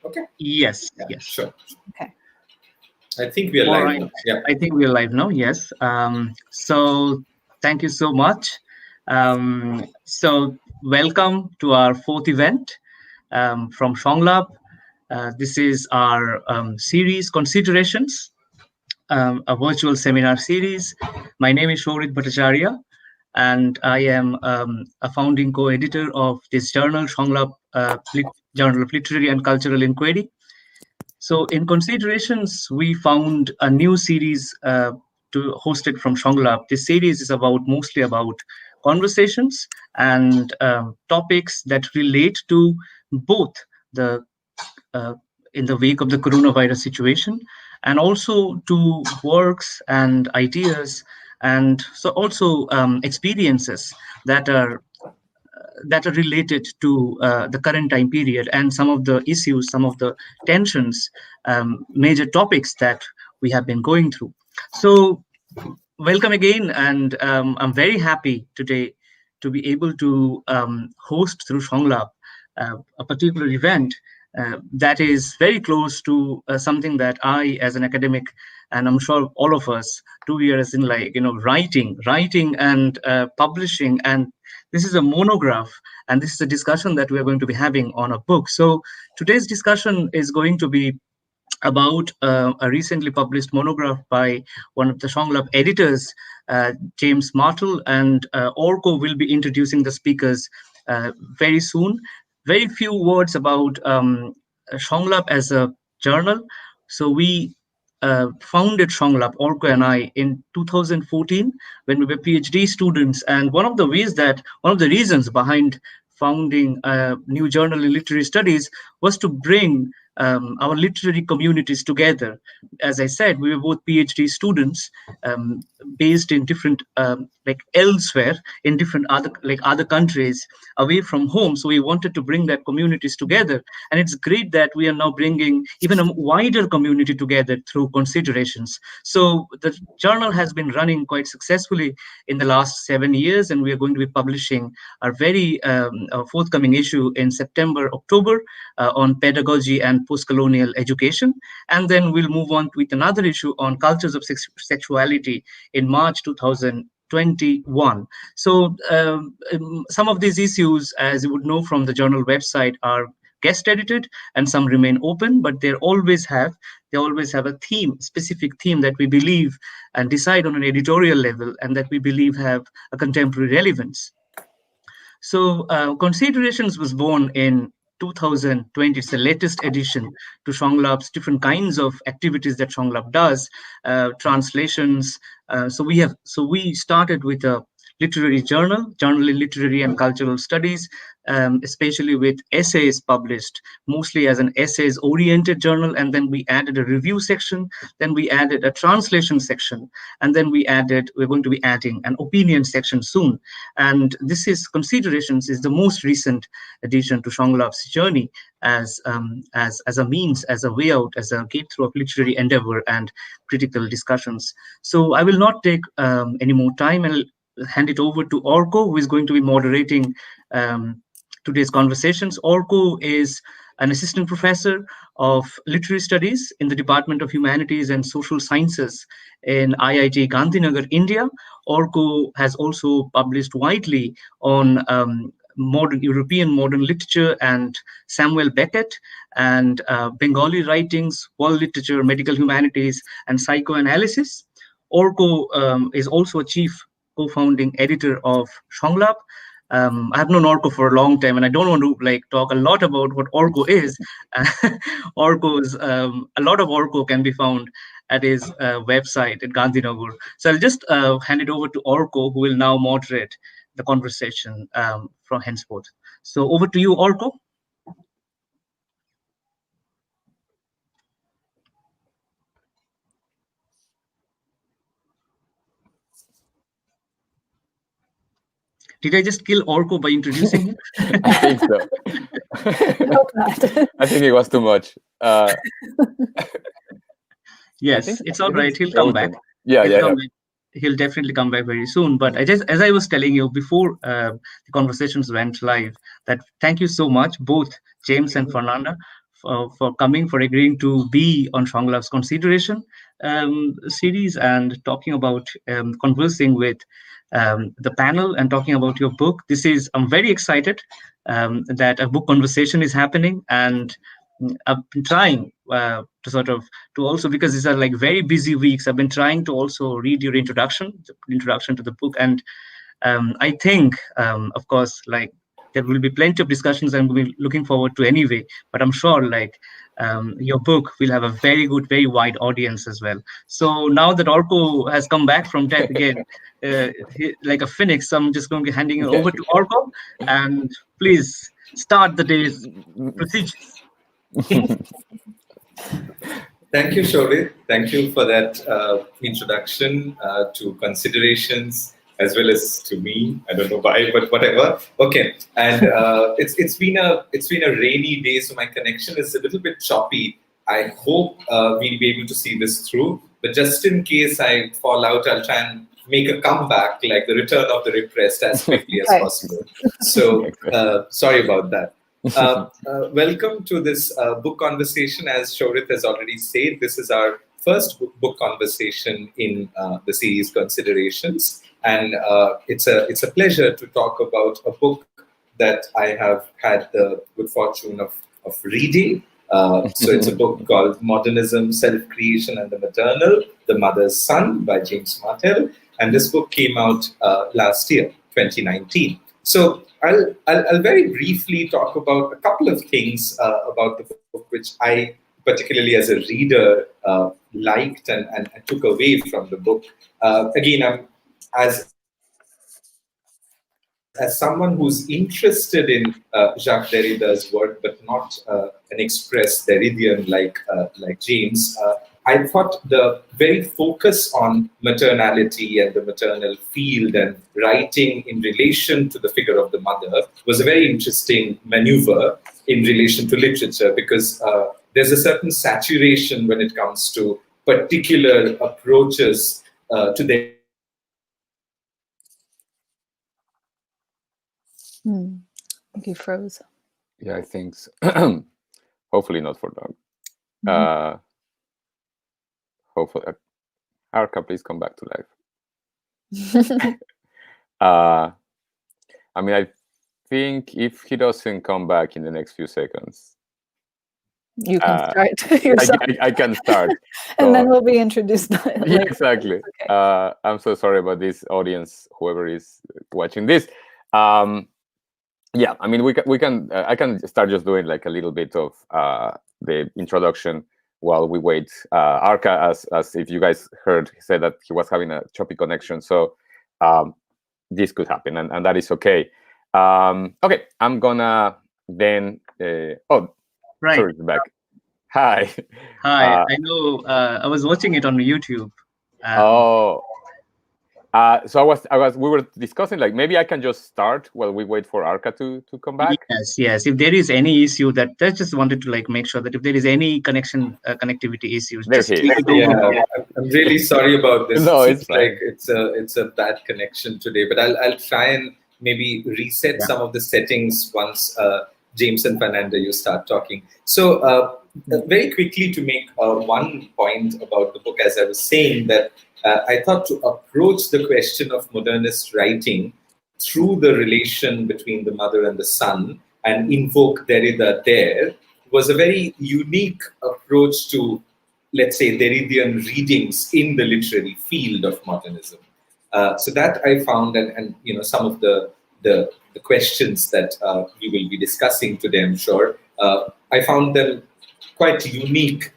Okay. Yes. Yeah, Yes. sure. Okay. I think we are All live right. now. Yeah. I think we're live now. Yes. So thank you so much. So welcome to our fourth event from Sanglap. This is our series Considerations, a virtual seminar series. My name is Shorit Bhattacharya, and I am a founding co-editor of this journal, Sanglap Journal of Literary and Cultural Inquiry. So in Considerations, we found a new series to host it from Sanglap. This series is mostly about conversations and topics that relate to both the uh, in the wake of the coronavirus situation, and also to works and ideas, and so also experiences that are related to the current time period, and some of the issues, some of the tensions, major topics that we have been going through. So welcome again, and I'm very happy today to be able to host through Sanglap a particular event that is very close to something that I, as an academic, and I'm sure all of us, 2 years in, like, writing and publishing, and this is a monograph, and this is a discussion that we are going to be having on a book. So today's discussion is going to be about a recently published monograph by one of the Sanglap editors, James Martell, and Orko will be introducing the speakers very soon. Very few words about Sanglap as a journal. So we founded Sanglap, Orko and I, in 2014 when we were PhD students. And one of the reasons behind founding a new journal in literary studies was to bring our literary communities together. As I said, we were both PhD students, based in different, like elsewhere in different other countries away from home. So we wanted to bring that communities together, and it's great that we are now bringing even a wider community together through Considerations. So the journal has been running quite successfully in the last 7 years, and we are going to be publishing our very forthcoming issue in September, October, on pedagogy and post-colonial education. And then we'll move on with another issue on cultures of sexuality in March 2021. So some of these issues, as you would know from the journal website, are guest edited, and some remain open, but they always have a theme, specific theme that we believe and decide on an editorial level, and that we believe have a contemporary relevance. So Considerations was born in 2020. It's the latest addition to Sanglap's different kinds of activities that Sanglap does, translations. So we started with a literary journal in literary and cultural studies, especially with essays published, mostly as an essays-oriented journal. And then we added a review section, then we added a translation section, and then we're going to be adding an opinion section soon. And this is Considerations is the most recent addition to Sanglap's journey as a means, as a way out, as a gate through of literary endeavor and critical discussions. So I will not take any more time, and hand it over to Orko, who is going to be moderating today's conversations. Orko is an assistant professor of literary studies in the Department of Humanities and Social Sciences in IIT Gandhinagar, India. Orko has also published widely on European modern literature and Samuel Beckett, and Bengali writings, world literature, medical humanities, and psychoanalysis. Orko is also a chief co-founding editor of Sanglap. I have known Orko for a long time, and I don't want to talk a lot about what Orko is. Orko's a lot of Orko can be found at his website at Gandhinagar. So I'll just hand it over to Orko, who will now moderate the conversation from henceforth. So over to you, Orko. Did I just kill Orko by introducing him? I think so. I think it was too much. Yes, it's all right. He'll come back. Yeah. He'll definitely come back very soon. But as I was telling you before the conversations went live, that thank you so much, both James and Fernanda, for coming, for agreeing to be on Sanglap's consideration series and talking about conversing with the panel and talking about your book. I'm very excited that a book conversation is happening, and I've been trying to also, because these are like very busy weeks, I've been trying to also read your introduction to the book. And I think, of course, like there will be plenty of discussions I'm looking forward to anyway, but I'm sure like your book will have a very good, very wide audience as well. So now that Orko has come back from death again, like a phoenix, so I'm just going to be handing it over to Orko, and please start the day's procedures. Thank you, Shobit. Thank you for that introduction to considerations as well as to me. I don't know why, but whatever. Okay, and it's been a rainy day, so my connection is a little bit choppy. I hope we'll be able to see this through. But just in case I fall out, I'll try and make a comeback, like the return of the repressed, as quickly as possible. So sorry about that. Welcome to this book conversation. As Shorit has already said, this is our first book conversation in the series Considerations, and it's a pleasure to talk about a book that I have had the good fortune of reading. So it's a book called Modernism, Self-Creation and the Maternal, The Mother's Son by James Martell, and this book came out last year, 2019. So I'll very briefly talk about a couple of things about the book, which I, particularly as a reader, liked and took away from the book. Again, I'm as someone who's interested in Jacques Derrida's work, but not an express Derridian like James, I thought the very focus on maternality and the maternal field and writing in relation to the figure of the mother was a very interesting maneuver in relation to literature, because there's a certain saturation when it comes to particular approaches to the I think you froze. Yeah, I think so. Hopefully not for long. Hopefully, Arka, please come back to life. I mean, I think if he doesn't come back in the next few seconds, you can start yourself. I can start. And then we'll be introduced later. Yeah, exactly. Okay. I'm so sorry about this audience, whoever is watching this. Yeah, I mean, we can. I can start just doing like a little bit of the introduction while we wait. Arka, as if you guys heard, he said that he was having a choppy connection, so this could happen, and that is okay. Okay, I'm gonna then. Right. Sorry, back. Hi. Hi. I know. I was watching it on YouTube. So we were discussing, like, maybe I can just start while we wait for Arka to come back. Yes. If there is any issue, that I just wanted to like make sure that if there is any connectivity issues, just take it over. Yeah, I'm really sorry about this. No, it's like it's a bad connection today, but I'll try and maybe reset some of the settings once James and Fernanda, you start talking. So very quickly to make one point about the book, as I was saying, that I thought to approach the question of modernist writing through the relation between the mother and the son and invoke Derrida there was a very unique approach to, let's say, Derridian readings in the literary field of modernism. So that I found, and you know, some of the questions that we will be discussing today, I'm sure, I found them quite unique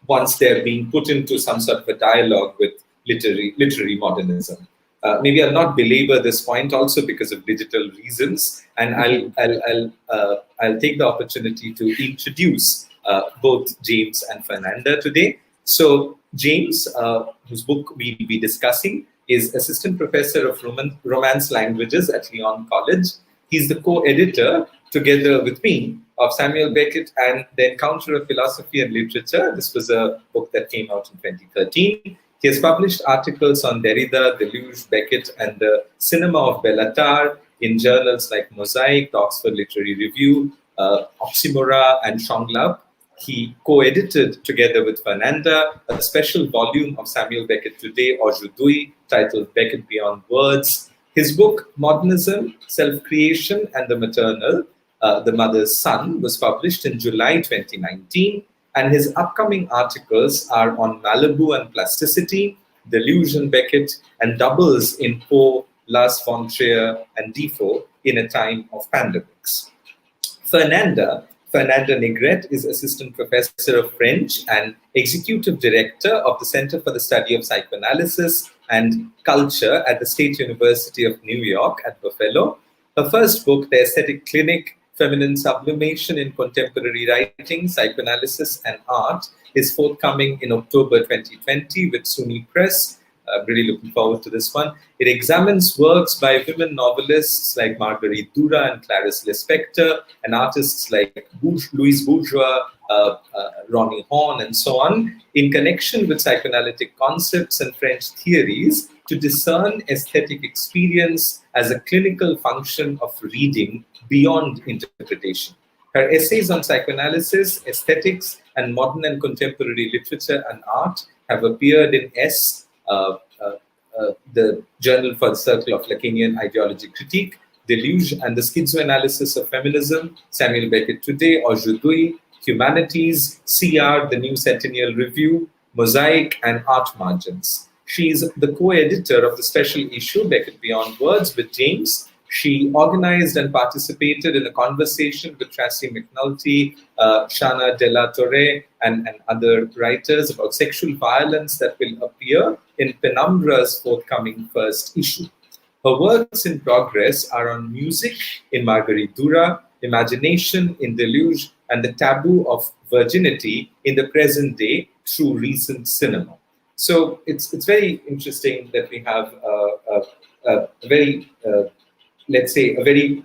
once they're being put into some sort of a dialogue with literary modernism. Maybe I'll not belabor this point also because of digital reasons, and I'll take the opportunity to introduce both James and Fernanda today. So James, whose book we'll be discussing, is assistant professor of Romance languages at Lyon College. He's the co-editor, together with me, of Samuel Beckett and The Encounter of Philosophy and Literature. This was a book that came out in 2013. He has published articles on Derrida, Deleuze, Beckett, and the cinema of Bellatar in journals like Mosaic, the Oxford Literary Review, Oxymora, and Sanglap. He co-edited, together with Fernanda, a special volume of Samuel Beckett Today, Aujourd'hui, titled Beckett Beyond Words. His book, Modernism, Self-Creation and the Maternal, The Mother's Son, was published in July 2019, and his upcoming articles are on Malibu and plasticity, Delusion Beckett, and doubles in Poe, Lars von Trier, and Defoe in a time of pandemics. Fernanda Negret is Assistant Professor of French and Executive Director of the Center for the Study of Psychoanalysis and Culture at the State University of New York at Buffalo. Her first book, The Aesthetic Clinic, Feminine Sublimation in Contemporary Writing, Psychoanalysis and Art, is forthcoming in October 2020 with SUNY Press. I'm really looking forward to this one. It examines works by women novelists like Marguerite Duras and Clarice Lispector, and artists like Louise Bourgeois, Ronnie Horn, and so on, in connection with psychoanalytic concepts and French theories to discern aesthetic experience as a clinical function of reading beyond interpretation. Her essays on psychoanalysis, aesthetics, and modern and contemporary literature and art have appeared in the Journal for the Circle of Lacanian Ideology Critique, Deluge and the Schizoanalysis of Feminism, Samuel Beckett Today, Aujourd'hui, Humanities, CR, the New Centennial Review, Mosaic, and Art Margins. She is the co-editor of the special issue, Beckett Beyond Words, with James. She organized and participated in a conversation with Tracy McNulty, Shana De La Torre, and other writers about sexual violence that will appear in Penumbra's forthcoming first issue. Her works in progress are on music in Marguerite Duras, imagination in Deluge, and the taboo of virginity in the present day through recent cinema. So it's very interesting that we have a very let's say, a very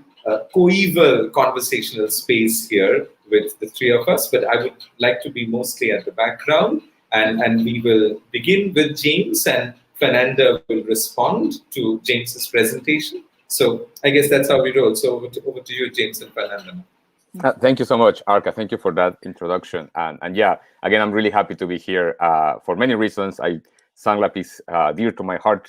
coeval conversational space here with the three of us, but I would like to be mostly at the background, and we will begin with James, and Fernanda will respond to James's presentation. So I guess that's how we roll. So over to you, James and Fernanda. Thank you so much, Arca. Thank you for that introduction. And yeah, again, I'm really happy to be here for many reasons. Sanglap is dear to my heart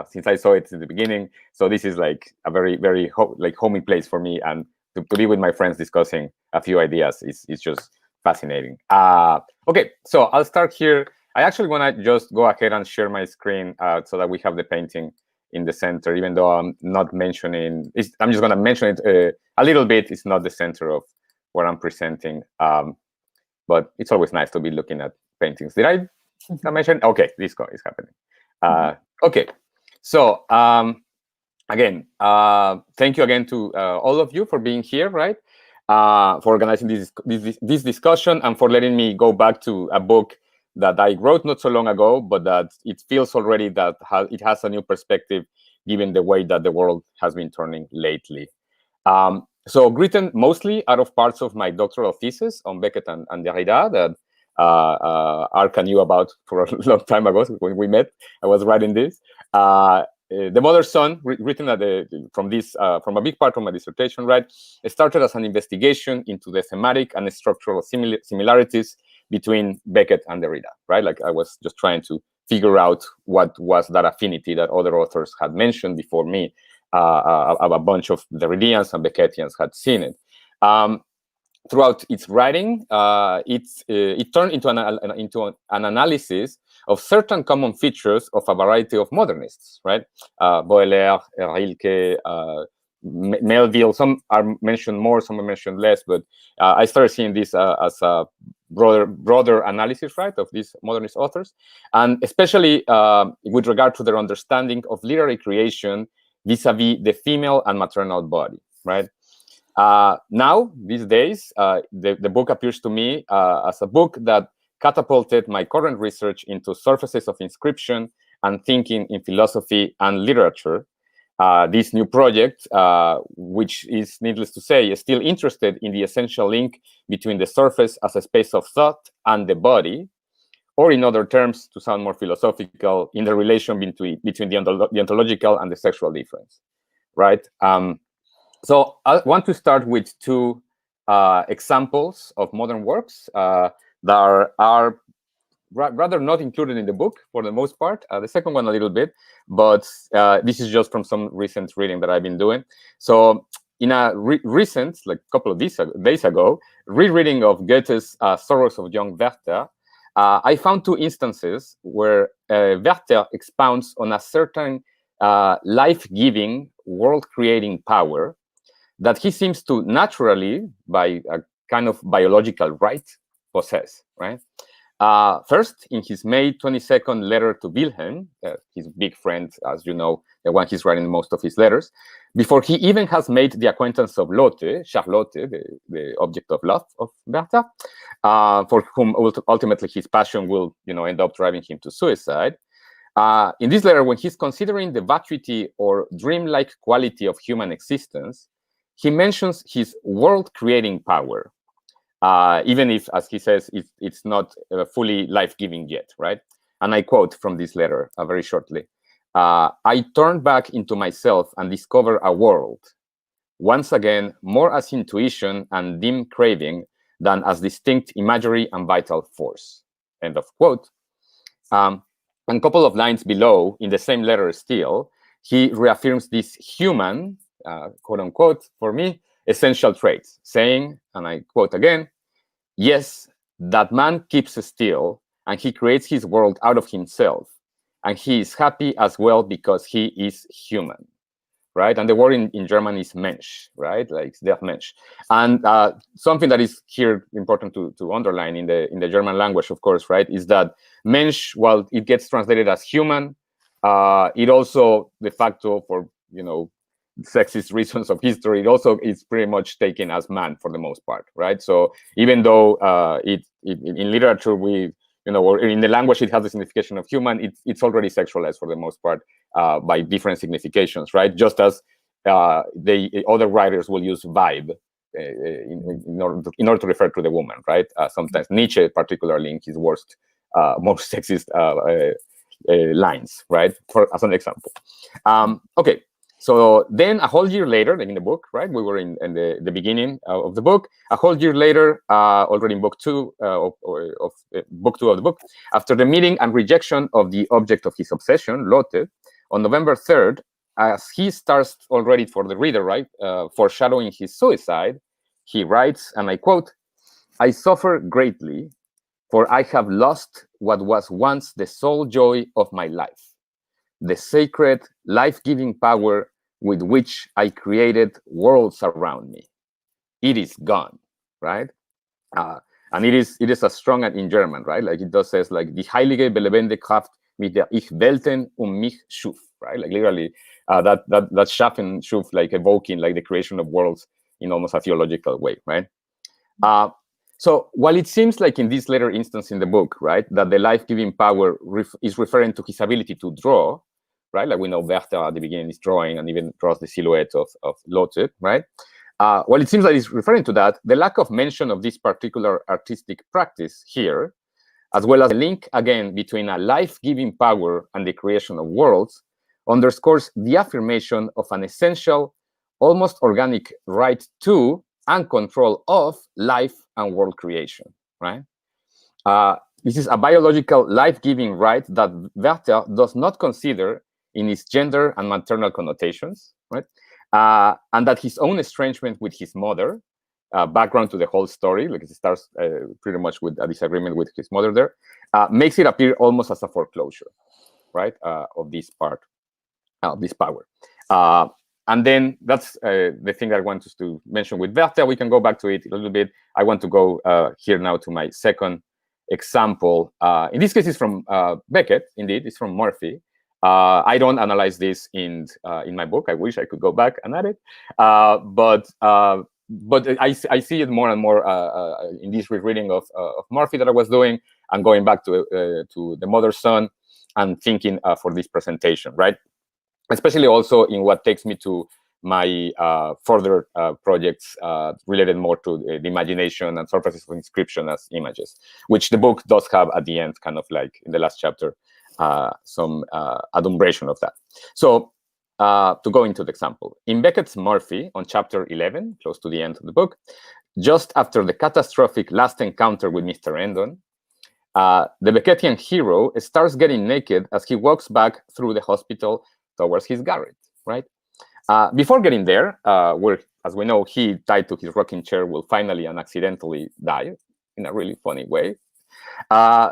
since I saw it in the beginning. So this is like a very, very homey place for me, and to be with my friends discussing a few ideas is just fascinating. Okay, so I'll start here. I actually want to just go ahead and share my screen so that we have the painting in the center, even though I'm not mentioning. I'm just going to mention it a little bit. It's not the center of what I'm presenting, but it's always nice to be looking at paintings. Did I mention? Okay, this is happening. Okay, so again, thank you again to all of you for being here, right? For organizing this discussion and for letting me go back to a book that I wrote not so long ago, but that it feels already that it has a new perspective given the way that the world has been turning lately. So written mostly out of parts of my doctoral thesis on Beckett and Derrida that Arca knew about for a long time ago when we met. I was writing this. The Mother's Son, written from a big part of my dissertation, right? It started as an investigation into the thematic and structural similarities between Beckett and Derrida, right? Like I was just trying to figure out what was that affinity that other authors had mentioned before me. A bunch of Derridians and Beckettians had seen it. Throughout its writing, it turned into an analysis of certain common features of a variety of modernists, right? Baudelaire, Rilke, Melville. Some are mentioned more, some are mentioned less, but I started seeing this as a broader analysis, right, of these modernist authors, and especially with regard to their understanding of literary creation vis-a-vis the female and maternal body, right? Now, these days, the book appears to me as a book that catapulted my current research into surfaces of inscription and thinking in philosophy and literature. This new project, which is, needless to say, is still interested in the essential link between the surface as a space of thought and the body, or in other terms, to sound more philosophical, in the relation between the ontological and the sexual difference, right? So I want to start with two examples of modern works that are rather not included in the book for the most part. The second one a little bit, but this is just from some recent reading that I've been doing. So in a recent, like a couple of days ago, rereading of Goethe's Sorrows of Young Werther, I found two instances where Werther expounds on a certain life-giving, world-creating power that he seems to naturally, by a kind of biological right, possess, right? First, in his May 22nd letter to Wilhelm, his big friend, as you know, the one he's writing most of his letters, before he even has made the acquaintance of Lotte, Charlotte, the object of love of Werther, for whom ultimately his passion will, end up driving him to suicide. In this letter, when he's considering the vacuity or dreamlike quality of human existence, he mentions his world-creating power, even if, as he says, it's not fully life-giving yet, right? And I quote from this letter very shortly. I turn back into myself and discover a world, once again, more as intuition and dim craving than as distinct imagery and vital force. End of quote. And a couple of lines below, in the same letter still, he reaffirms these human, quote unquote, for me, essential traits, saying, and I quote again, yes, that man keeps still and he creates his world out of himself. And he is happy as well because he is human, right? And the word in German is Mensch, right? Like der Mensch. And something that is here important to underline in the German language, of course, right, is that Mensch, while it gets translated as human, it also de facto, for sexist reasons of history, it also is pretty much taken as man for the most part, right? So even though in literature or in the language it has the signification of human, it's already sexualized for the most part by different significations, right? Just as the other writers will use vibe in order to refer to the woman, right? Sometimes Nietzsche, particularly in his worst, most sexist lines, right? As an example. Okay. So then a whole year later, like in the book, right? We were in the beginning of the book. A whole year later, already in book two of book two of the book, after the meeting and rejection of the object of his obsession, Lotte, on November 3rd, as he starts already for the reader, right, foreshadowing his suicide, he writes, and I quote, "I suffer greatly, for I have lost what was once the sole joy of my life. The sacred, life-giving power with which I created worlds around me. It is gone," right? And it is as strong as in German, right? Like it does says like die heilige belebende Kraft mit der ich Welten mich schuf, right? Like literally that schaffen schuf, like evoking like the creation of worlds in almost a theological way, right? So while it seems like in this later instance in the book, right, that the life-giving power is referring to his ability to draw, right? Like we know Werther at the beginning is drawing and even draws the silhouette of Lotte, right? While it seems like it's referring to that, the lack of mention of this particular artistic practice here, as well as the link again between a life-giving power and the creation of worlds, underscores the affirmation of an essential, almost organic right to and control of life and world creation, right? This is a biological life-giving right that Werther does not consider in its gender and maternal connotations, right? And that his own estrangement with his mother, background to the whole story, like it starts pretty much with a disagreement with his mother there, makes it appear almost as a foreclosure, right, of this part, of this power. And then that's the thing I want us to mention with Werther. We can go back to it a little bit. I want to go here now to my second example. In this case, it's from Beckett, indeed. It's from Murphy. I don't analyze this in my book. I wish I could go back and add it. But I see it more and more in this rereading of Murphy that I was doing and going back to the Mother's Son and thinking for this presentation, right? Especially also in what takes me to my further projects related more to the imagination and surfaces of inscription as images, which the book does have at the end, kind of like in the last chapter, some adumbration of that. So to go into the example, in Beckett's Murphy on chapter 11, close to the end of the book, just after the catastrophic last encounter with Mr. Endon, the Beckettian hero starts getting naked as he walks back through the hospital towards his garret, right? Before getting there, where, as we know, he tied to his rocking chair will finally and accidentally die in a really funny way.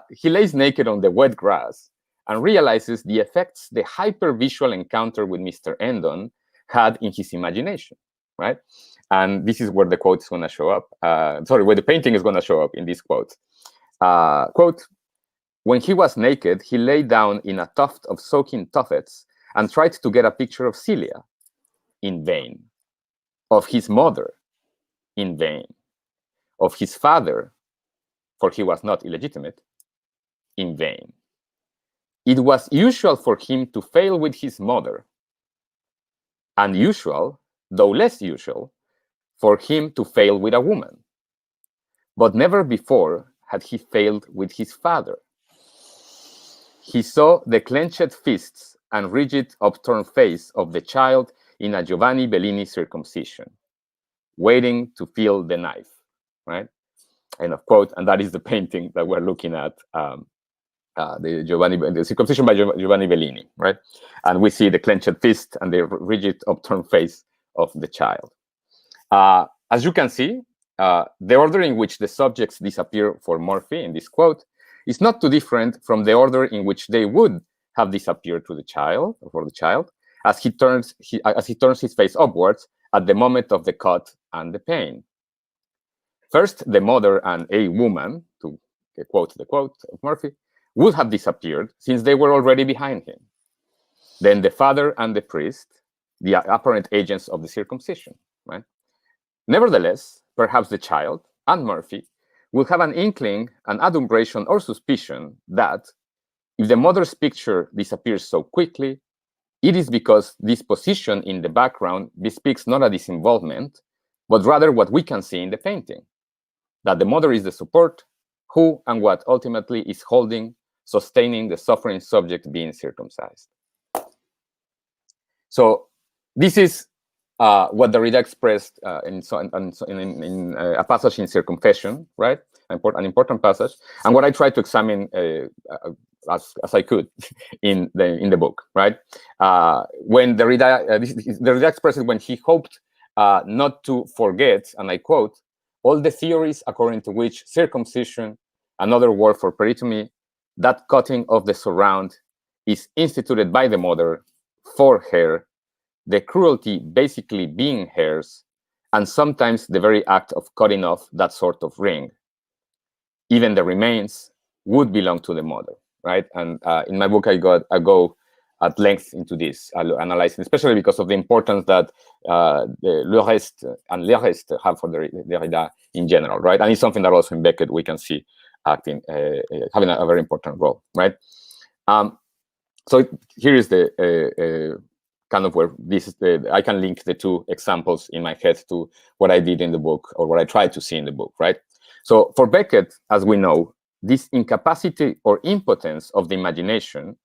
He lays naked on the wet grass and realizes the effects the hyper-visual encounter with Mr. Endon had in his imagination, right? And this is where the quote is going to show up. Where the painting is going to show up in this quote. Quote, when he was naked, he lay down in a tuft of soaking tuffets and tried to get a picture of Celia, in vain, of his mother, in vain, of his father, for he was not illegitimate, in vain. It was usual for him to fail with his mother, unusual, though less usual, for him to fail with a woman. But never before had he failed with his father. He saw the clenched fists and rigid upturned face of the child in a Giovanni Bellini circumcision, waiting to feel the knife, right? End of quote. And that is the painting that we're looking at, the circumcision by Giovanni Bellini, right? And we see the clenched fist and the rigid upturned face of the child. As you can see, the order in which the subjects disappear for Murphy in this quote is not too different from the order in which they would have disappeared to the child, or for the child, as he turns his face upwards at the moment of the cut and the pain. First, the mother and a woman, to quote the quote of Murphy, would have disappeared since they were already behind him. Then the father and the priest, the apparent agents of the circumcision, right? Nevertheless, perhaps the child and Murphy will have an inkling, an adumbration or suspicion that if the mother's picture disappears so quickly, it is because this position in the background bespeaks not a disinvolvement, but rather what we can see in the painting, that the mother is the support, who and what ultimately is holding, sustaining the suffering subject being circumcised. So this is what Derrida expressed in a passage in Circumfession, right? An important passage, and what I tried to examine as I could in the book, right? When Derrida expresses when he hoped not to forget, and I quote, all the theories according to which circumcision, another word for peritomy, that cutting of the surround, is instituted by the mother for her, the cruelty basically being hers, and sometimes the very act of cutting off that sort of ring, even the remains, would belong to the mother, right? And in my book, I go at length into this, analyzing, especially because of the importance that le reste and les restes have for Derrida in general, right? And it's something that also in Beckett we can see acting, having a very important role, right? So here is the kind of where this is I can link the two examples in my head to what I did in the book, or what I tried to see in the book, right? So for Beckett, as we know, this incapacity or impotence of the imagination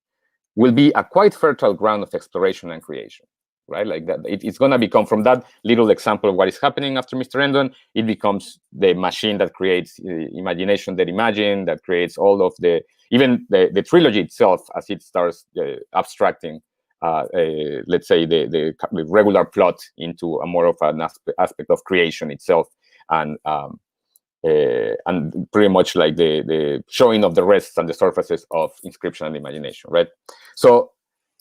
will be a quite fertile ground of exploration and creation, right? Like that, it's going to become, from that little example of what is happening after Mr. Endon, it becomes the machine that creates imagination that imagine, that creates all of even the trilogy itself, as it starts abstracting, let's say, the regular plot into a more of an aspect of creation itself, and pretty much like the showing of the rests and the surfaces of inscription and imagination, right? So,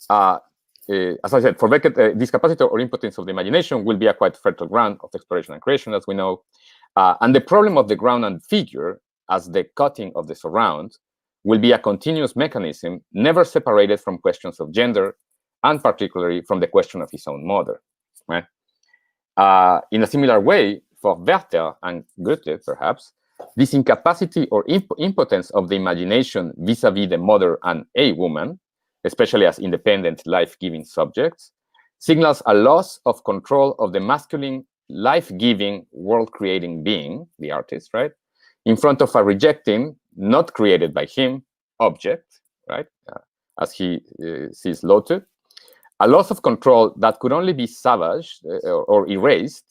as I said, for Beckett, this capacity or impotence of the imagination will be a quite fertile ground of exploration and creation, as we know. And the problem of the ground and figure, as the cutting of the surround, will be a continuous mechanism, never separated from questions of gender, and particularly from the question of his own mother, right? In a similar way, for Werther and Goethe, perhaps, this incapacity or impotence of the imagination vis-à-vis the mother and a woman, especially as independent life-giving subjects, signals a loss of control of the masculine life-giving, world-creating being, the artist, right, in front of a rejecting, not created by him, object, right, as he sees Lotte, a loss of control that could only be savaged or erased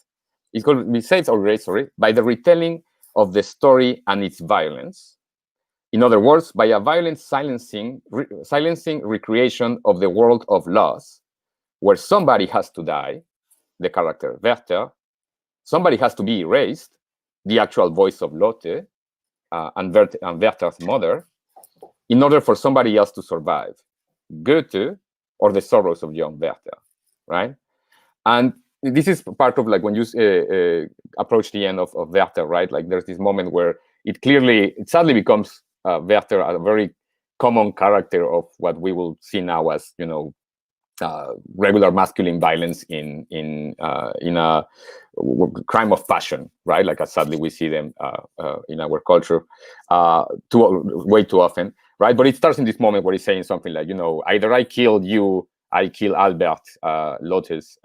It could be saved or erased, by the retelling of the story and its violence. In other words, by a violent silencing recreation of the world of loss, where somebody has to die, the character Werther, somebody has to be erased, the actual voice of Lotte and Werther's mother, in order for somebody else to survive, Goethe or the sorrows of young Werther, right? And this is part of like when you approach the end of Werther, right? Like there's this moment where it sadly becomes Werther a very common character of what we will see now as, you know, regular masculine violence in a crime of passion, right? Like sadly we see them in our culture way too often, right? But it starts in this moment where he's saying something like, you know, either I kill you, I kill Albert, Lotte's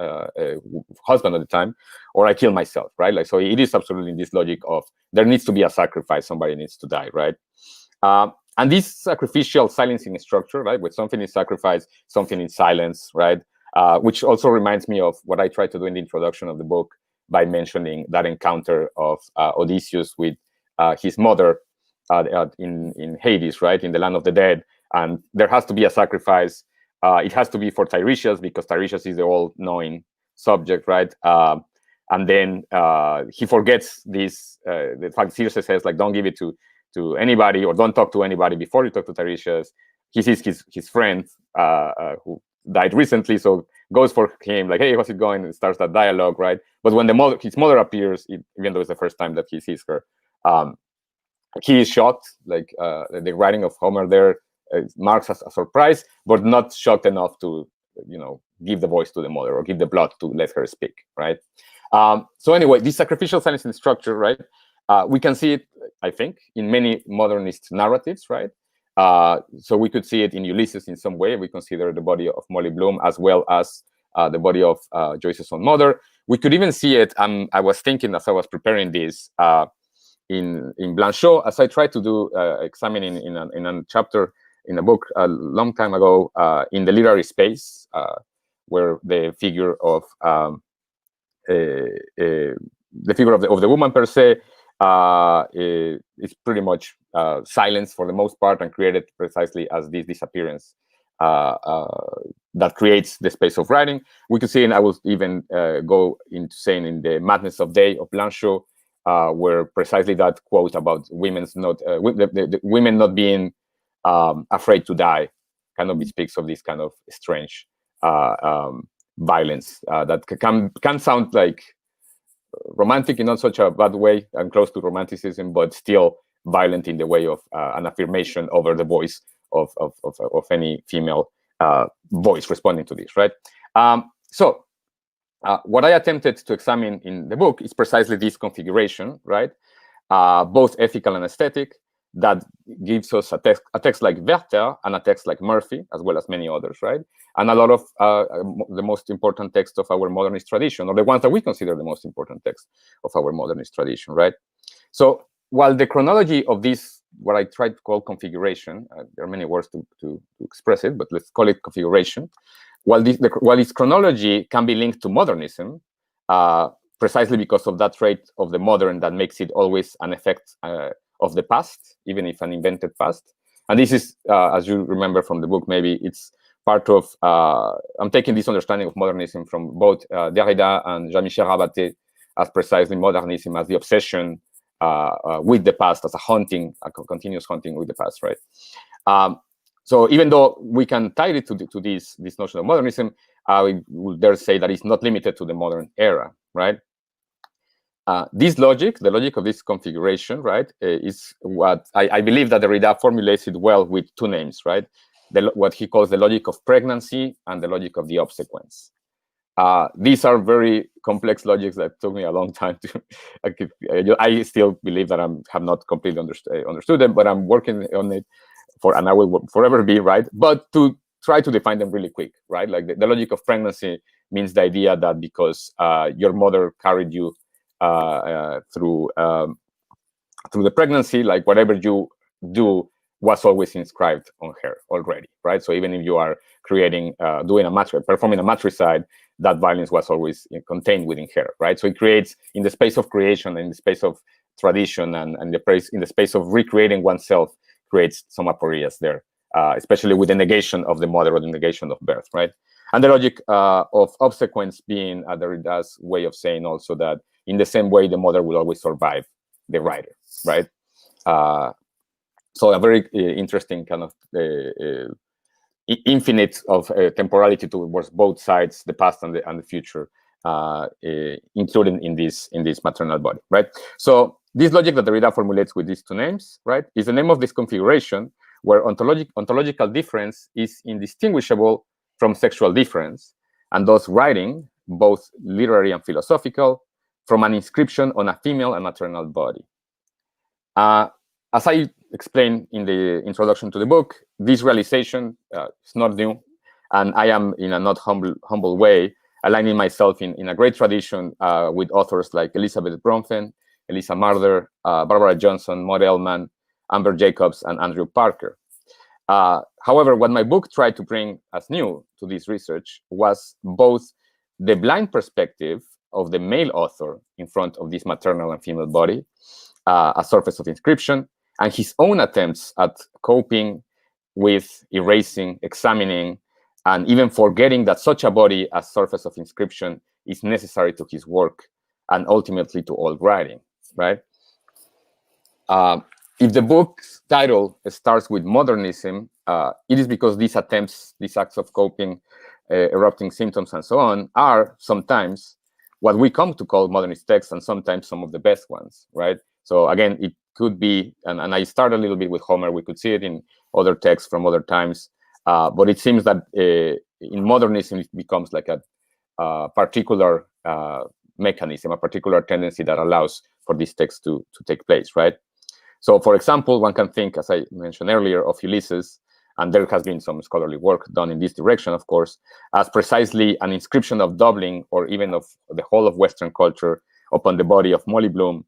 husband at the time, or I kill myself, right? Like, so it is absolutely in this logic of there needs to be a sacrifice, somebody needs to die, right? And this sacrificial silencing structure, right, where something is sacrificed, something is silenced, right, which also reminds me of what I tried to do in the introduction of the book by mentioning that encounter of Odysseus with his mother in Hades, right, in the land of the dead, and there has to be a sacrifice. It has to be for Tiresias because Tiresias is the all-knowing subject, right? And then he forgets this. The fact Circe says, like, don't give it to anybody, or don't talk to anybody before you talk to Tiresias. He sees his friend who died recently, so goes for him, like, hey, how's it going? And starts that dialogue, right? But when his mother appears, even though it's the first time that he sees her, he is shocked. Like the writing of Homer there marks as a surprise, but not shocked enough to, you know, give the voice to the mother or give the blood to let her speak, right? So anyway, this sacrificial silencing structure, right? We can see it, I think, in many modernist narratives, right? So we could see it in Ulysses in some way. We consider the body of Molly Bloom as well as the body of Joyce's own mother. We could even see it, I was thinking as I was preparing this, in Blanchot, as I tried to do examining in a chapter in a book a long time ago, in the literary space, where the figure of the woman per se is pretty much silenced for the most part and created precisely as this disappearance that creates the space of writing. We could see, and I will even go into saying in the Madness of Day of Blanchot, where precisely that quote about women's not the women not being afraid to die kind of bespeaks of this kind of strange violence that can sound like romantic in not such a bad way and close to romanticism, but still violent in the way of an affirmation over the voice of any female voice responding to this, right? So what I attempted to examine in the book is precisely this configuration, right? Both ethical and aesthetic, that gives us a text like Werther and a text like Murphy, as well as many others, right? And a lot of the most important texts of our modernist tradition, or the ones that we consider the most important text of our modernist tradition, right? So while the chronology of this, what I tried to call configuration, there are many words to express it, but let's call it configuration. While its chronology can be linked to modernism, precisely because of that trait of the modern that makes it always an effect of the past, even if an invented past. And this is, as you remember from the book, maybe it's part of, I'm taking this understanding of modernism from both Derrida and Jean-Michel Rabaté as precisely modernism as the obsession with the past, as a continuous hunting with the past, right? So even though we can tie it to this notion of modernism, I would dare say that it's not limited to the modern era, right? This logic, the logic of this configuration, right, is what I believe that Derrida formulates it well with two names, right? What he calls the logic of pregnancy and the logic of the obsequence. These are very complex logics that took me a long time to. I still believe that I have not completely understood them, but I'm working on it and I will forever be, right. But to try to define them really quick, right? Like the logic of pregnancy means the idea that because your mother carried you through the pregnancy, like whatever you do was always inscribed on her already, right? So even if you are creating, performing a matricide, that violence was always contained within her, right? So it creates, in the space of creation, in the space of tradition, and in the space of recreating oneself, creates some aporias there, especially with the negation of the mother or the negation of birth, right? And the logic of obsequence being Derrida's way of saying also that in the same way, the mother will always survive the writer, right? So a very interesting kind of infinite of temporality towards both sides, the past and the future, included in this maternal body, right? So this logic that Derrida formulates with these two names, right, is the name of this configuration where ontological difference is indistinguishable from sexual difference, and thus writing, both literary and philosophical, from an inscription on a female and maternal body. As I explained in the introduction to the book, this realization is not new, and I am, in a not humble way, aligning myself in a great tradition with authors like Elizabeth Bronfen, Elisa Marder, Barbara Johnson, Maud Ellman, Amber Jacobs, and Andrew Parker. However, what my book tried to bring as new to this research was both the blind perspective of the male author in front of this maternal and female body, a surface of inscription, and his own attempts at coping with erasing, examining, and even forgetting that such a body as surface of inscription is necessary to his work and ultimately to all writing, right? If the book's title starts with modernism, it is because these attempts, these acts of coping, erupting symptoms, and so on, are sometimes what we come to call modernist texts, and sometimes some of the best ones, right? So again, it could be, and I start a little bit with Homer, we could see it in other texts from other times, but it seems that in modernism, it becomes like a particular mechanism, a particular tendency that allows for this text to take place, right? So, for example, one can think, as I mentioned earlier, of Ulysses, and there has been some scholarly work done in this direction, of course, as precisely an inscription of Dublin, or even of the whole of Western culture, upon the body of Molly Bloom,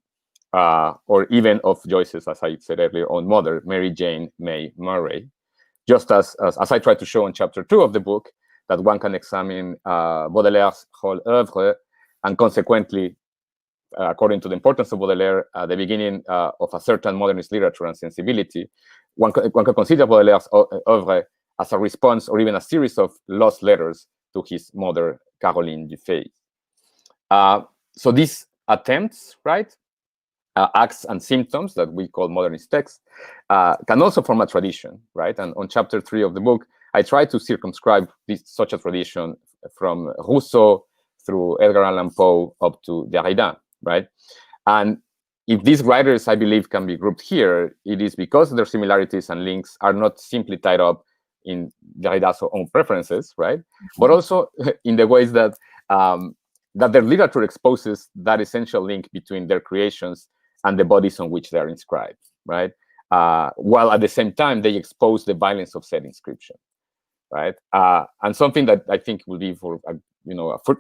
or even of Joyce's, as I said earlier, own mother, Mary Jane May Murray. Just as I tried to show in chapter 2 of the book, that one can examine Baudelaire's whole oeuvre, and consequently, according to the importance of Baudelaire, the beginning of a certain modernist literature and sensibility, one can consider Baudelaire's oeuvre as a response or even a series of lost letters to his mother, Caroline Dufay. So these attempts, right, acts and symptoms that we call modernist texts, can also form a tradition, right? And on chapter 3 of the book, I try to circumscribe such a tradition from Rousseau through Edgar Allan Poe up to Derrida, right? And if these writers, I believe, can be grouped here, it is because their similarities and links are not simply tied up in Derrida's own preferences, right? But also in the ways that that their literature exposes that essential link between their creations and the bodies on which they are inscribed, right? While at the same time, they expose the violence of said inscription, right? And something that I think will be for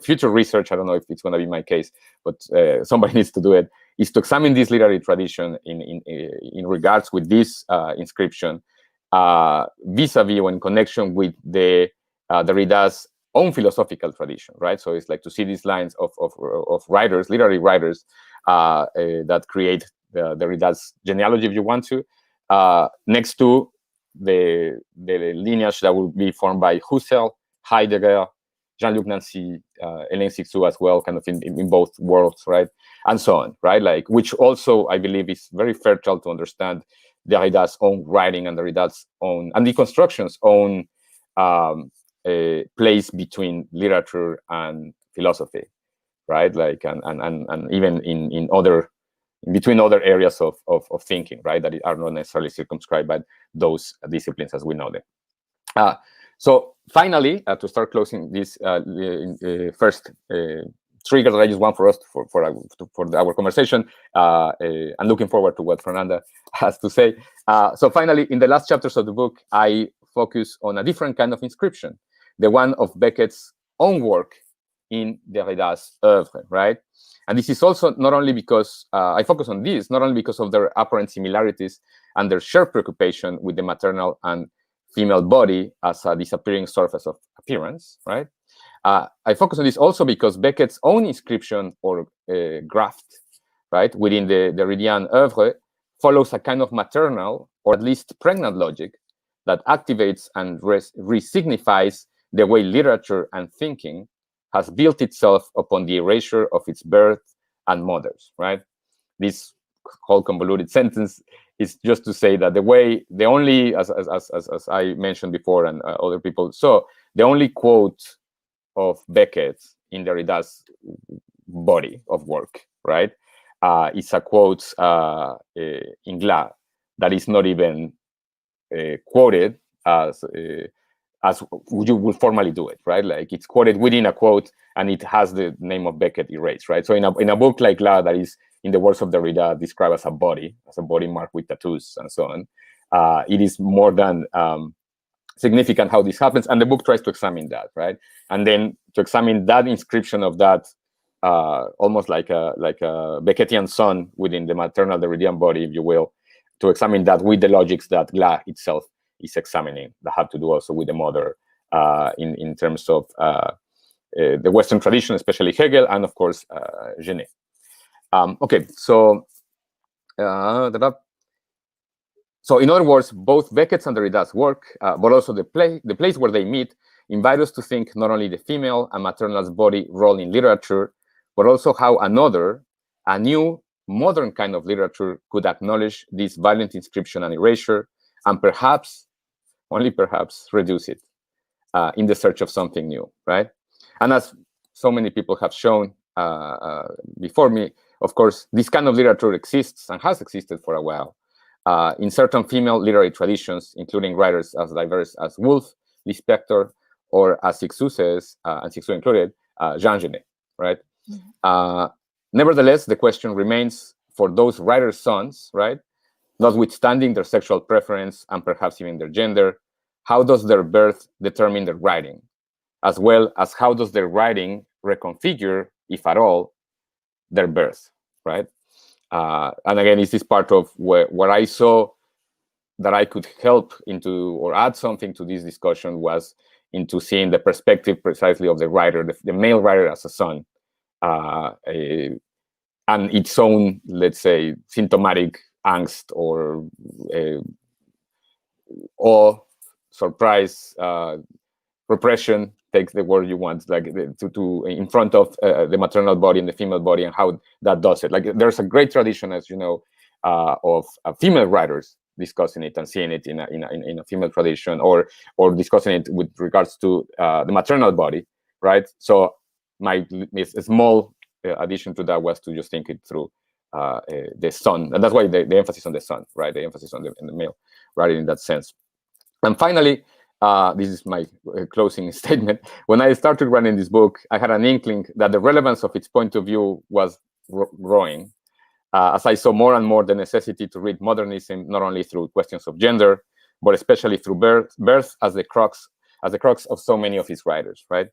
future research, I don't know if it's going to be my case, but somebody needs to do it, is to examine this literary tradition in regards with this inscription vis-a-vis or in connection with the Derrida's own philosophical tradition, right? So it's like to see these lines of writers, literary writers, that create Derrida's genealogy, if you want to, next to the lineage that will be formed by Husserl, Heidegger, Jean-Luc Nancy, Hélène Cixous as well, kind of in both worlds, right? And so on, right? Like, which also, I believe, is very fertile to understand Derrida's own writing and Derrida's own, and deconstruction's own place between literature and philosophy, right? Like, and even in other, between other areas of thinking, right? That are not necessarily circumscribed by those disciplines as we know them. So finally, to start closing this first trigger that I just want for us for our conversation, and looking forward to what Fernanda has to say. So finally, in the last chapters of the book, I focus on a different kind of inscription, the one of Beckett's own work in Derrida's oeuvre, right? And this is also not only because, I focus on this, not only because of their apparent similarities and their shared preoccupation with the maternal and female body as a disappearing surface of appearance, right? I focus on this also because Beckett's own inscription or graft, right, within the Derridian oeuvre follows a kind of maternal or at least pregnant logic that activates and resignifies the way literature and thinking has built itself upon the erasure of its birth and mothers, right? This whole convoluted sentence is just to say that the only, as I mentioned before and other people saw, the only quote of Beckett in Derrida's body of work, right, is a quote in Glas that is not even quoted as you would formally do it, right? Like it's quoted within a quote and it has the name of Beckett erased, right? So in a book like La, that is, in the words of Derrida, described as a body marked with tattoos and so on, it is more than significant how this happens. And the book tries to examine that, right? And then to examine that inscription of that, almost like a Beckettian son within the maternal Derridian body, if you will, to examine that with the logics that Glas itself is examining, that have to do also with the mother in terms of the Western tradition, especially Hegel, and of course Genet. Okay, so so in other words, both Beckett's and Derrida's work, but also the place where they meet, invite us to think not only the female and maternal's body role in literature, but also how a new modern kind of literature could acknowledge this violent inscription and erasure, and perhaps, only perhaps, reduce it in the search of something new, right? And as so many people have shown before me, of course, this kind of literature exists and has existed for a while in certain female literary traditions, including writers as diverse as Woolf, Lispector, or as Sixou says, and Sixou included, Jean Genet, right? Nevertheless, the question remains for those writers' sons, right? Notwithstanding their sexual preference and perhaps even their gender, how does their birth determine their writing? As well as how does their writing reconfigure, if at all, their birth, right? And again, this is part of where I saw that I could help into or add something to this discussion was into seeing the perspective precisely of the writer, the male writer as a son, and its own, let's say, symptomatic angst or awe, surprise, repression, take the word you want, like to in front of the maternal body and the female body, and how that does it. Like there's a great tradition, as you know, of female writers discussing it and seeing it in a female tradition, or discussing it with regards to the maternal body, right? So my small addition to that was to just think it through the son, and that's why the emphasis on the son, right? The emphasis on the male, right? In that sense. And finally, this is my closing statement. When I started writing this book, I had an inkling that the relevance of its point of view was growing, as I saw more and more the necessity to read modernism not only through questions of gender, but especially through birth as the crux of so many of his writers, right?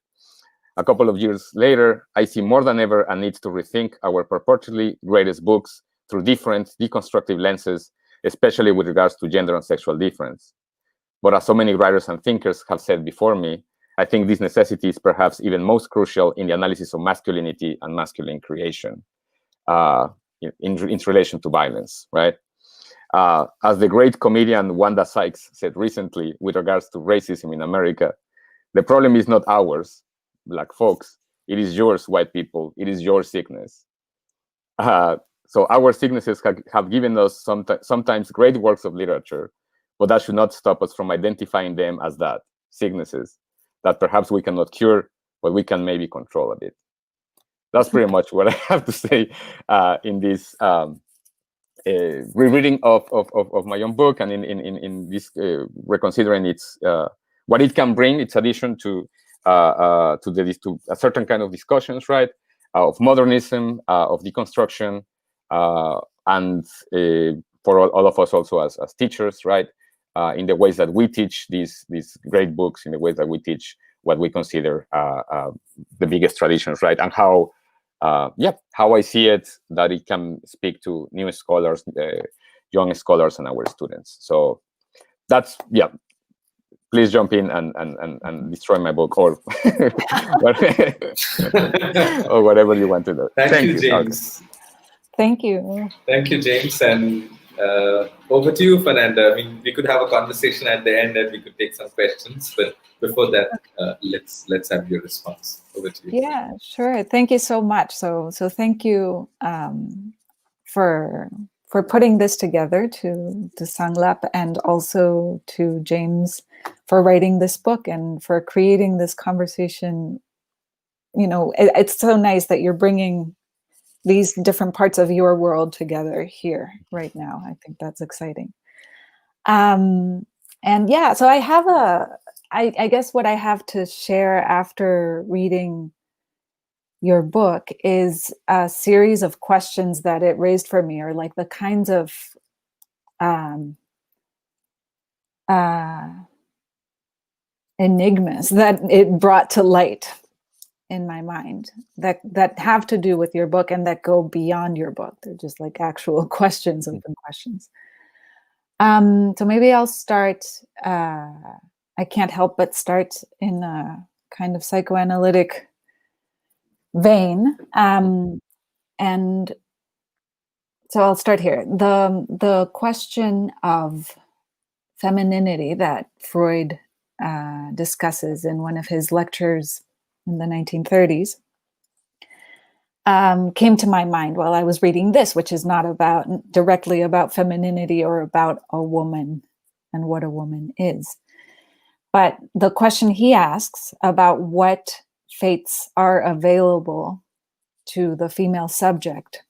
A couple of years later, I see more than ever a need to rethink our purportedly greatest books through different deconstructive lenses, especially with regards to gender and sexual difference. But as so many writers and thinkers have said before me, I think this necessity is perhaps even most crucial in the analysis of masculinity and masculine creation in relation to violence, right? As the great comedian Wanda Sykes said recently with regards to racism in America, the problem is not ours, Black folks, it is yours, white people, it is your sickness. So our sicknesses have given us sometimes great works of literature, but that should not stop us from identifying them as that, sicknesses, that perhaps we cannot cure, but we can maybe control a bit. That's pretty much what I have to say in this rereading of my own book, and in this reconsidering its what it can bring, its addition to a certain kind of discussions, right, of modernism, of deconstruction, and for all of us also as teachers, right, in the ways that we teach these great books, in the ways that we teach what we consider the biggest traditions, right? And how I see it, that it can speak to new scholars, young scholars, and our students. So that's, please jump in and destroy my book, or or whatever you want to do. Thank you, James. Thank you. Thank you, James. And over to you, Fernanda. I mean, we could have a conversation at the end and we could take some questions, but before that, let's have your response. Over to you. Yeah, sure. Thank you so much. So thank you for putting this together, to Sanglap, and also to James for writing this book and for creating this conversation. You know, it's so nice that you're bringing these different parts of your world together here right now. I think that's exciting. And yeah, so I have I guess what I have to share after reading your book is a series of questions that it raised for me, or like the kinds of enigmas that it brought to light in my mind that have to do with your book and that go beyond your book. They're just like actual questions, open questions. So maybe I'll start, I can't help but start in a kind of psychoanalytic vein. And so I'll start here. The question of femininity that Freud discusses in one of his lectures in the 1930s came to my mind while I was reading this, which is not directly about femininity or about a woman and what a woman is. But the question he asks about what fates are available to the female subject,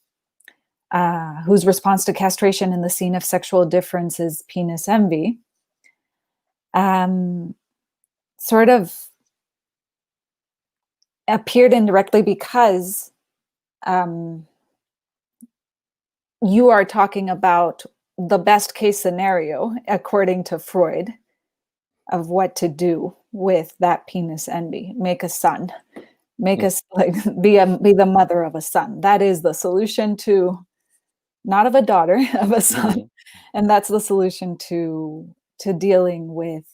whose response to castration in the scene of sexual difference is penis envy, sort of appeared indirectly because you are talking about the best case scenario, according to Freud, of what to do with that penis envy. Make a son, make us like be the mother of a son. That is the solution to, not of a daughter, of a son, and that's the solution to dealing with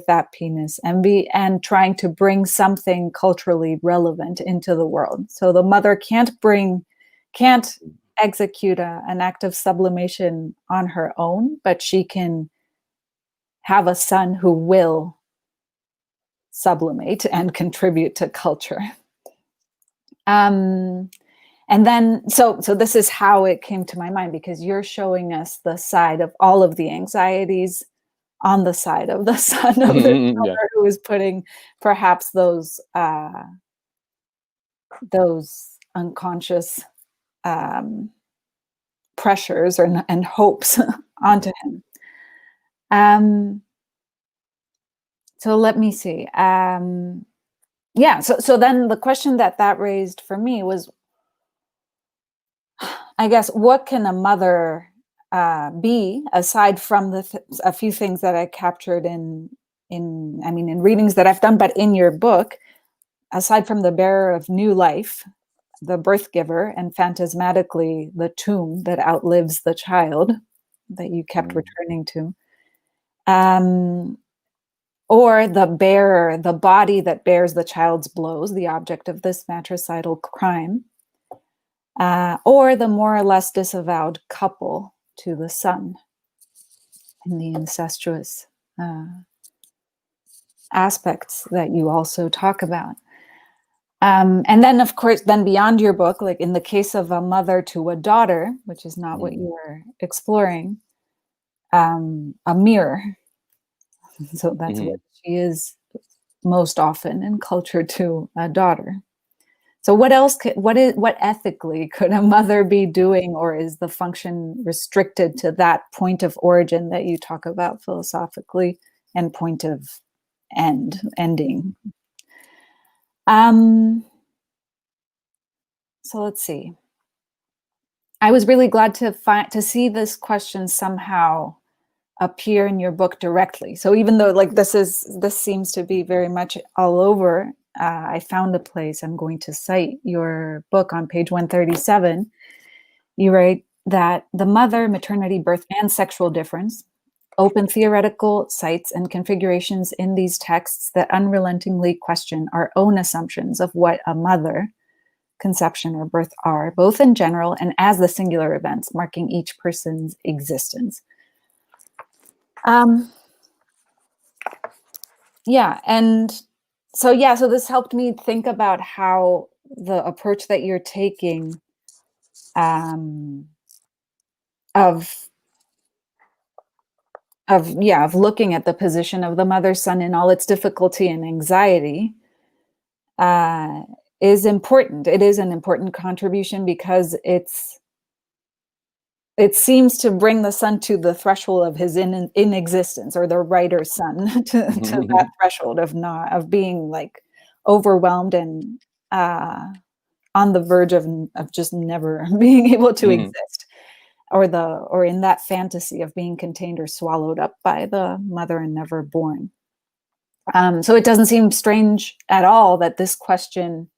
that penis envy and trying to bring something culturally relevant into the world. So the mother can't execute an act of sublimation on her own, but she can have a son who will sublimate and contribute to culture. And then, so this is how it came to my mind, because you're showing us the side of all of the anxieties on the side of the son of the mother who is putting perhaps those unconscious pressures and hopes onto him. So let me see. So then the question that raised for me was, I guess, what can a mother be, aside from a few things that I captured in readings that I've done, but in your book, aside from the bearer of new life, the birth giver, and phantasmatically the tomb that outlives the child that you kept returning to, or the bearer, the body that bears the child's blows, the object of this matricidal crime, or the more or less disavowed couple to the son in the incestuous aspects that you also talk about. And then, of course, beyond your book, like in the case of a mother to a daughter, which is not what you were exploring, a mirror. So that's what she is most often in culture to a daughter. So what else? What ethically could a mother be doing, or is the function restricted to that point of origin that you talk about philosophically and point of ending? So let's see. I was really glad to see this question somehow appear in your book directly. So even though like this seems to be very much all over, I found a place. I'm going to cite your book on page 137. You write that the mother, maternity, birth, and sexual difference open theoretical sites and configurations in these texts that unrelentingly question our own assumptions of what a mother, conception, or birth are, both in general and as the singular events marking each person's existence. So this helped me think about how the approach that you're taking of looking at the position of the mother son in all its difficulty and anxiety is important. It is an important contribution because it seems to bring the son to the threshold of his inexistence, or the writer's son to that threshold of being like overwhelmed and on the verge of just never being able to exist, or in that fantasy of being contained or swallowed up by the mother and never born. So it doesn't seem strange at all that this question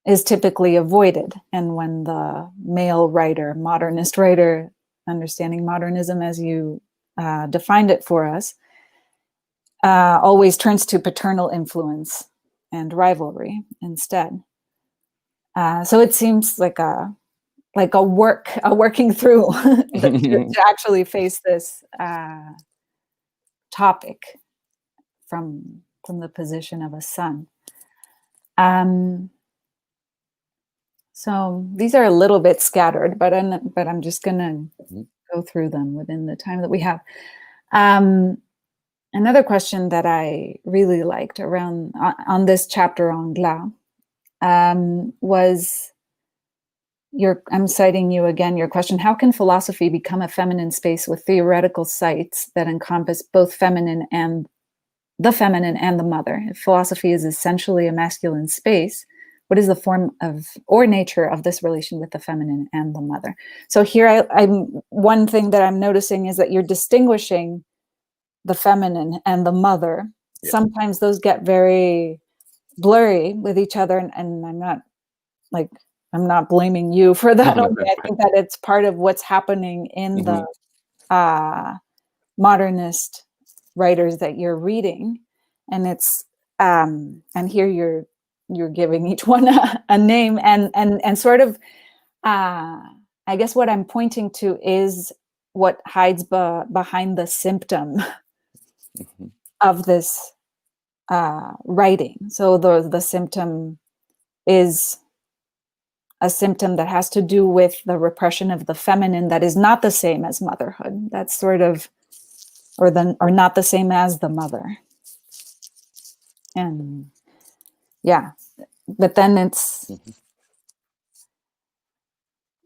is typically avoided. And when the male writer, modernist writer, understanding modernism as you defined it for us, always turns to paternal influence and rivalry instead. So it seems like a working through to actually face this topic from the position of a son. So these are a little bit scattered, but I'm just gonna go through them within the time that we have. Another question that I really liked around on this chapter on Glas was I'm citing you again, your question: how can philosophy become a feminine space with theoretical sites that encompass both the feminine and the mother? If philosophy is essentially a masculine space, what is the form of or nature of this relation with the feminine and the mother? So here, one thing that I'm noticing is that you're distinguishing the feminine and the mother. Yeah. Sometimes those get very blurry with each other, and I'm not blaming you for that. I think that it's part of what's happening in the modernist writers that you're reading, and it's and here you're giving each one a name and sort of I guess what I'm pointing to is what hides behind the symptom of this writing. So the symptom is a symptom that has to do with the repression of the feminine that is not the same as motherhood. That's sort of, or not the same as the mother. And yeah, but then it's,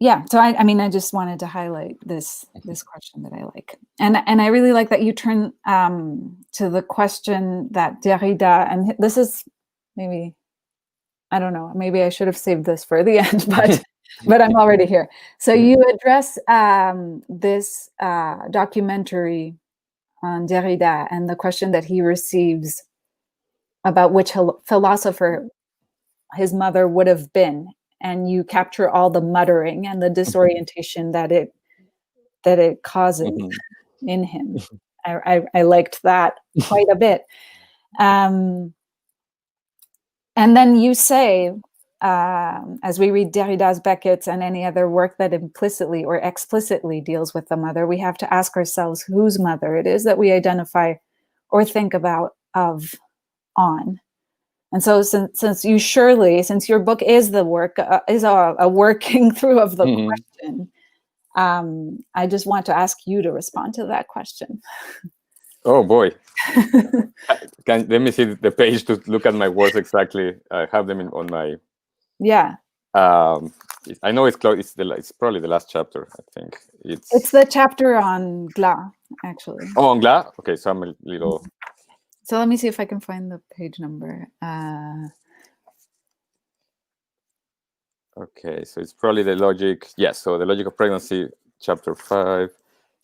so I just wanted to highlight this question that I like. And I really like that you turn to the question that Derrida, and this is maybe, I don't know, maybe I should have saved this for the end, but I'm already here. So you address this documentary on Derrida and the question that he receives about which philosopher his mother would have been, and you capture all the muttering and the disorientation that it causes in him. I liked that quite a bit. And then you say, as we read Derrida's, Beckett's, and any other work that implicitly or explicitly deals with the mother, we have to ask ourselves whose mother it is that we identify or think about on. And so since your book is the work, is a working through of the question, I just want to ask you to respond to that question. Oh boy. Let me see the page to look at my words exactly. I have them on my. Yeah. I know it's close. It's probably the last chapter. I think it's the chapter on Glas, actually. Oh, on Glas. Okay, so I'm a little. So let me see if I can find the page number. Okay, so it's probably the logic. Yes, so the logic of pregnancy, chapter 5.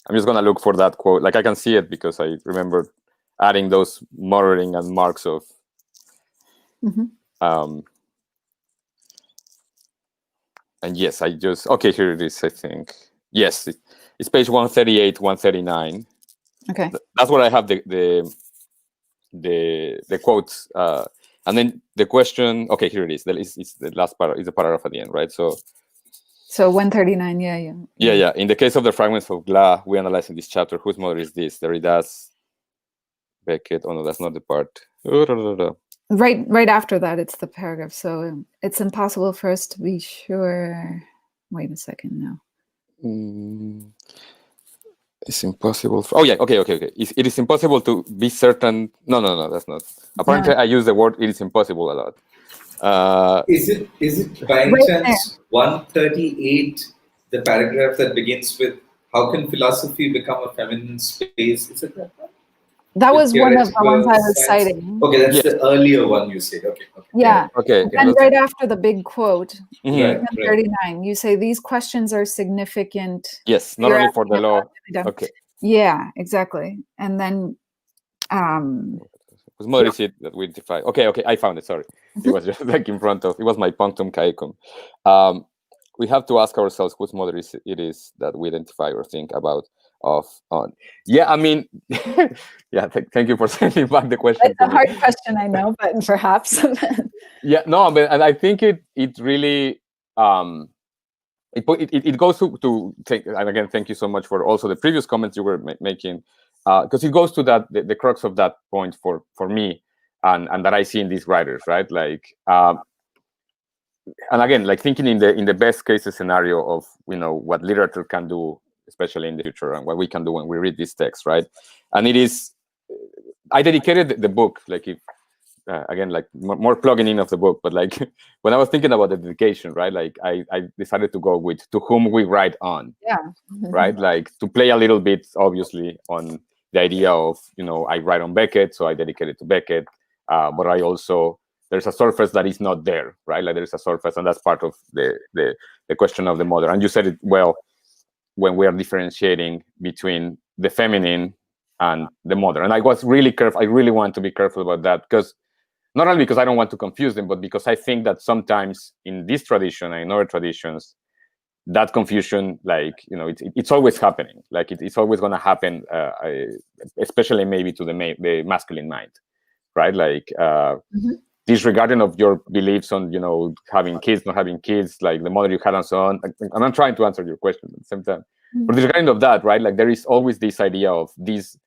I'm just gonna look for that quote. Like I can see it because I remember adding those mothering and marks of. And yes, I just here it is. I think yes, it's page 138, 139. Okay. That's where I have the quotes, and then the question. Okay, here it is. It's the last part. It's the paragraph at the end, right? So 139. Yeah. In the case of the fragments of Glas, we analyze in this chapter whose mother is this. Derrida's, Beckett. Oh no, that's not the part. Right after that, it's the paragraph. So it's impossible for us to be sure. Wait a second now. It's impossible. Okay. It is impossible to be certain. No, that's not. Apparently, I use the word "it is impossible" a lot. Is it by any chance 138, the paragraph that begins with "How can philosophy become a feminine space"? Is it that one? That was one of the ones I was citing. Okay, that's the earlier one you said. Okay. Yeah. Okay. And right after the big quote, right. 139, you say these questions are significant. Yes, not only for the law. Okay. Yeah, exactly. And then was mother is it that we define. Okay, I found it. Sorry. It was just like in front of, it was my punctum caecum. We have to ask ourselves whose mother it is that we identify or think about on. Yeah, I mean, yeah, thank you for sending back the question. It's a hard question, I know, but perhaps. Yeah, no, but and I think it really it goes to take, and again, thank you so much for also the previous comments you were making, because it goes to that the crux of that point for me, and that I see in these writers, right? Like, and again, like thinking in the best case scenario of what literature can do, especially in the future, and what we can do when we read these texts, right? And it is, I dedicated the book, like if. Again, like more plugging in of the book, but like when I was thinking about the dedication, right? Like I decided to go with "to whom we write on," right? Like to play a little bit, obviously, on the idea of I write on Beckett, so I dedicate it to Beckett. But I also, there's a surface that is not there, right? Like there's a surface, and that's part of the question of the mother. And you said it well when we are differentiating between the feminine and the mother. And I was really careful. I really want to be careful about that, because not only because I don't want to confuse them, but because I think that sometimes in this tradition and in other traditions, that confusion, like, it's always happening. Like it's always going to happen, especially maybe to the masculine mind, right? Like disregarding of your beliefs on, having kids, not having kids, like the mother you had and so on. And I'm trying to answer your question at the same time. But disregarding of that, right? Like there is always this idea of this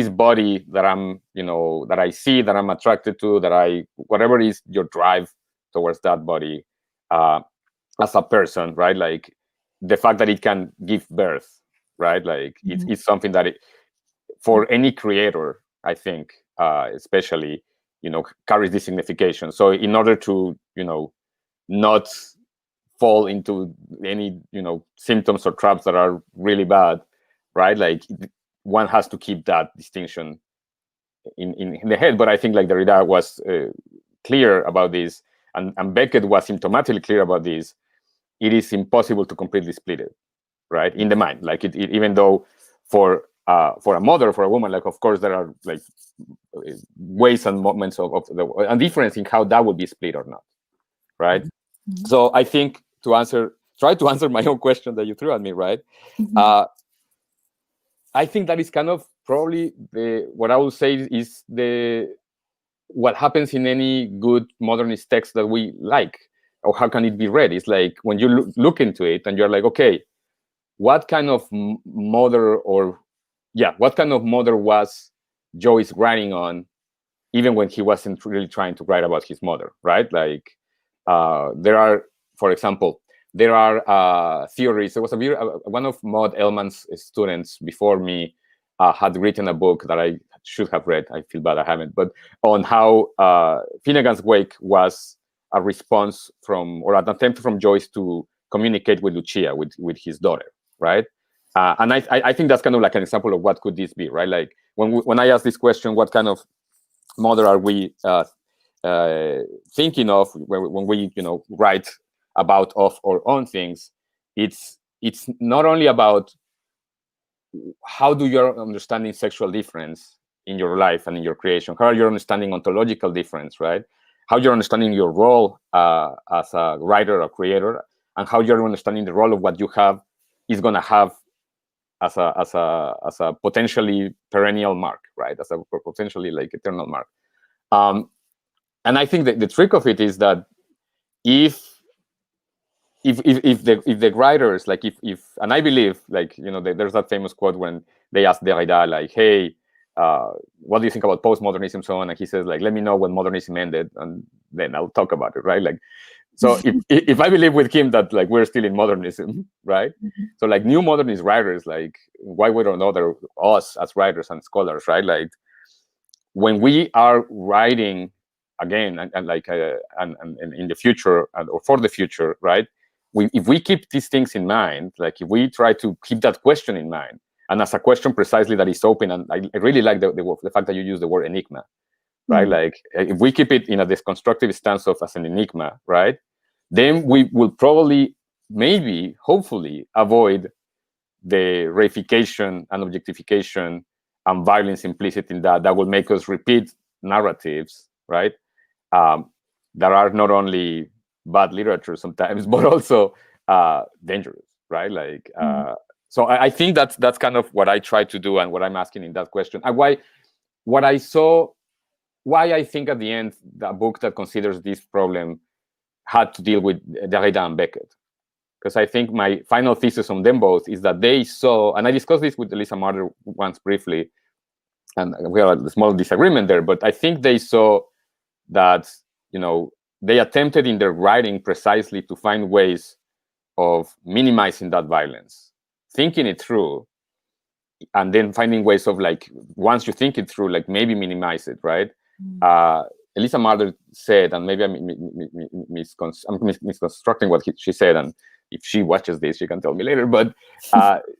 body that I'm, that I see, that I'm attracted to, that whatever is your drive towards that body as a person, right? Like the fact that it can give birth, right? Like it's something that for any creator, I think, especially, carries this signification. So in order to, not fall into any, symptoms or traps that are really bad, right? Like one has to keep that distinction in the head. But I think like Derrida was clear about this, and Beckett was symptomatically clear about this. It is impossible to completely split it, right, in the mind. Like even though for a mother, for a woman, like of course there are like ways and moments of and difference in how that would be split or not, right? So I think try to answer my own question that you threw at me, right? I think that is kind of probably what I would say is what happens in any good modernist text that we like, or how can it be read? It's like when you look into it and you're like, okay, what kind of mother was Joyce writing on, even when he wasn't really trying to write about his mother, right? Like there are, for example, there are theories. There was one of Maud Ellman's students before me had written a book that I should have read. I feel bad I haven't, but on how Finnegan's Wake was a response or an attempt from Joyce to communicate with Lucia, with his daughter, right? And I think that's kind of like an example of what could this be, right? Like when I ask this question, what kind of mother are we thinking of when we write about, of, or on things? It's not only about how do your understanding sexual difference in your life and in your creation? How are you understanding ontological difference, right? How you're understanding your role as a writer or creator, and how you're understanding the role of what you have is going to have as a potentially perennial mark, right? As a potentially like eternal mark. And I think that the trick of it is that if the writers, like if and I believe, like, you know, there's that famous quote when they asked Derrida, like, hey, what do you think about postmodernism, so on, and he says, like, let me know when modernism ended and then I'll talk about it, right? Like, so if I believe with him that, like, we're still in modernism, right? So like new modernist writers, like, why would another, us as writers and scholars, right? Like, when we are writing again and like and in the future or for the future, right? If we keep these things in mind, like if we try to keep that question in mind, and as a question precisely that is open, and I really like the fact that you use the word enigma, right? Like, if we keep it in a deconstructive stance of as an enigma, right? Then we will probably, maybe, hopefully, avoid the reification and objectification and violence implicit in that will make us repeat narratives, right? That are not only bad literature sometimes, but also dangerous, right? Like, so I think that's kind of what I try to do and what I'm asking in that question. And why I think at the end, the book that considers this problem had to deal with Derrida and Beckett. Because I think my final thesis on them both is that they saw, and I discussed this with Elisa Marder once briefly, and we had a small disagreement there, but I think they saw that, you know, they attempted in their writing precisely to find ways of minimizing that violence, thinking it through, and then finding ways of, like, once you think it through, like, maybe minimize it, right? Elisa Marder said, and maybe I'm misconstructing what she said, and if she watches this, she can tell me later, but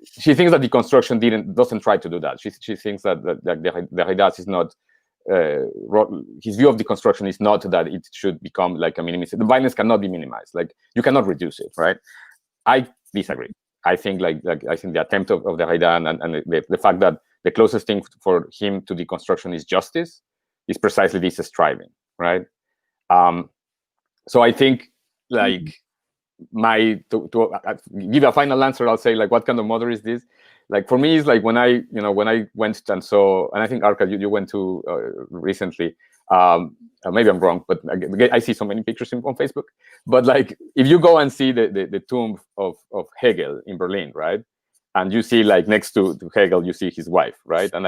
she thinks that deconstruction doesn't try to do that. She thinks that Derrida is not, his view of deconstruction is not that it should become like a minimization. The violence cannot be minimized. Like, you cannot reduce it, right? I disagree. I think I think the attempt of Derrida and the fact that the closest thing for him to deconstruction is justice is precisely this striving, right? So I think, like, to give a final answer, I'll say, like, what kind of mother is this? Like, for me, it's like when I went and saw, and I think, Arca, you went to recently. Maybe I'm wrong, but I see so many pictures on Facebook. But, like, if you go and see the tomb of Hegel in Berlin, right, and you see, like, next to Hegel, you see his wife, right, and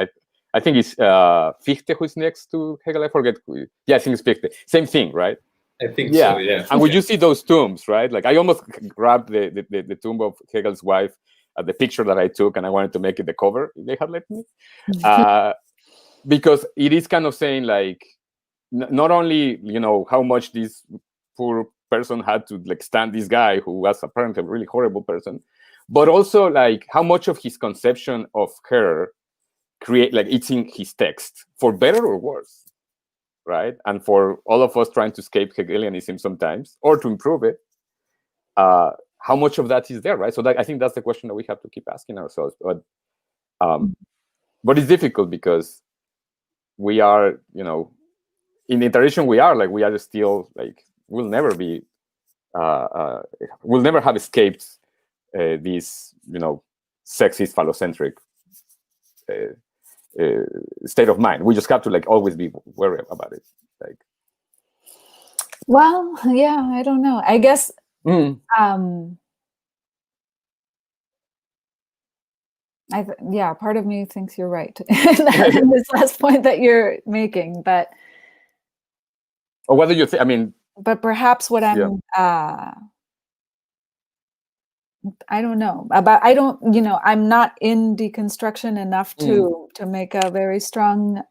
I think it's Fichte who's next to Hegel. I forget. Yeah, I think it's Fichte. Same thing, right? I think so, yeah. And when you see those tombs, right? Like, I almost grabbed the tomb of Hegel's wife, the picture that I took, and I wanted to make it the cover, if they had let me. Because it is kind of saying, like, not only, you know, how much this poor person had to, like, stand this guy who was apparently a really horrible person, but also, like, how much of his conception of her it's in his text, for better or worse, right? And for all of us trying to escape Hegelianism sometimes, or to improve it, how much of that is there, right? So I think that's the question that we have to keep asking ourselves. But it's difficult because we are, you know, in the iteration we are still, like, we'll never have escaped this, you know, sexist, phallocentric state of mind. We just have to, like, always be worried about it. Like, well, yeah, I don't know. I guess part of me thinks you're right in this last point that you're making, but or whether you think, I mean, but perhaps what I'm I don't know about. I don't, you know, I'm not in deconstruction enough to make a very strong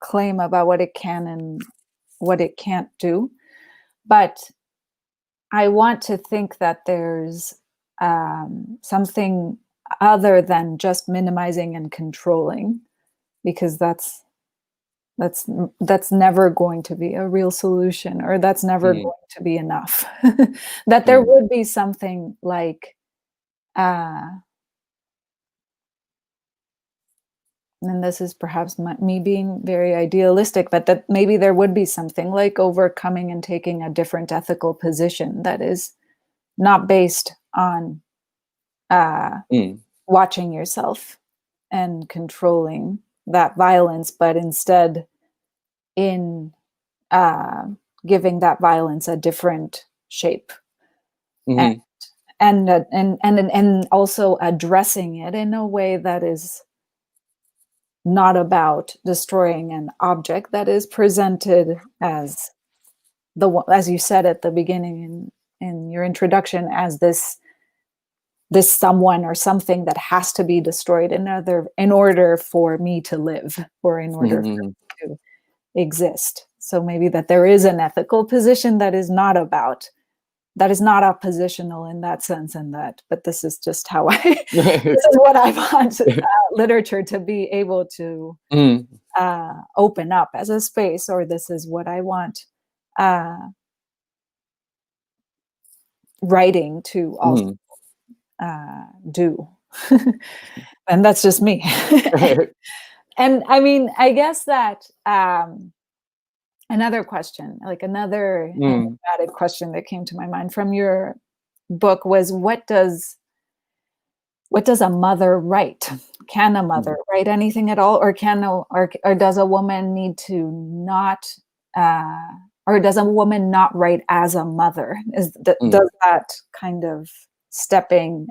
claim about what it can and what it can't do. But I want to think that there's something other than just minimizing and controlling, because that's never going to be a real solution, or that's never going to be enough. That there would be something like and this is perhaps me being very idealistic, but that maybe there would be something like overcoming and taking a different ethical position that is not based on watching yourself and controlling that violence, but instead in giving that violence a different shape, and also addressing it in a way that is not about destroying an object that is presented as as you said at the beginning in your introduction, as this someone or something that has to be destroyed in order for me to live, or in order for me to exist. So maybe that there is an ethical position that is not oppositional in that sense, but this is just how this is what I want literature to be able to open up as a space, or this is what I want writing to also do. And that's just me. And I mean, I guess that another question, like another added question that came to my mind from your book was, what does a mother write? Can a mother write anything at all, or does a woman need to not, or does a woman not write as a mother? Does that kind of stepping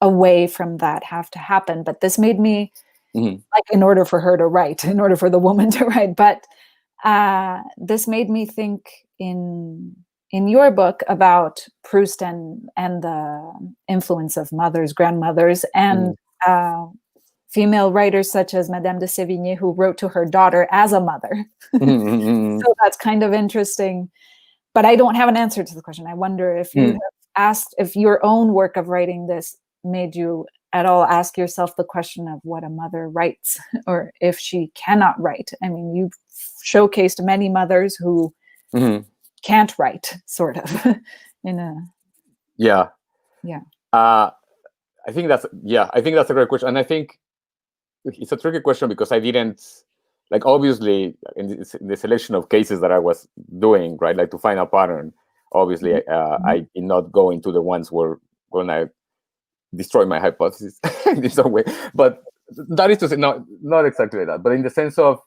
away from that have to happen? But this made me like, in order for her to write, in order for the woman to write, but this made me think in your book about Proust and the influence of mothers, grandmothers, and female writers such as Madame de Sévigné, who wrote to her daughter as a mother. So that's kind of interesting. But I don't have an answer to the question. I wonder if you have asked, if your own work of writing this made you at all ask yourself the question of what a mother writes, or if she cannot write. I mean, you've showcased many mothers who can't write, sort of. I think that's a great question, and I think it's a tricky question because I didn't, like, obviously in the selection of cases that I was doing, right, like to find a pattern, obviously I did not go into the ones where when I destroy my hypothesis in some way, but that is to say, not exactly that, but in the sense of,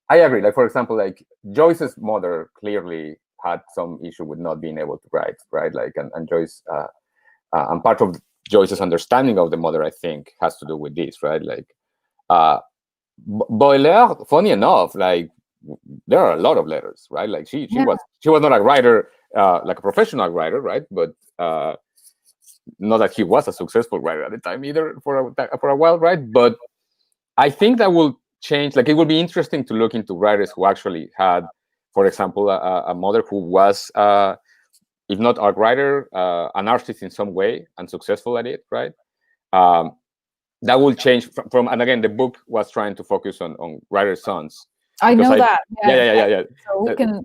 I agree. Like, for example, like Joyce's mother clearly had some issue with not being able to write, right? Like, and Joyce, and part of Joyce's understanding of the mother, I think, has to do with this, right? Like, Baudelaire, funny enough, like, there are a lot of letters, right? Like, she was not a writer, like a professional writer, right? But not that he was a successful writer at the time either for a while, right? But I think that will change. Like, it would be interesting to look into writers who actually had, for example, a mother who was, if not a writer, an artist in some way and successful at it, right? That will change from, and again, the book was trying to focus on writers' sons. I know that. Yeah. So we can.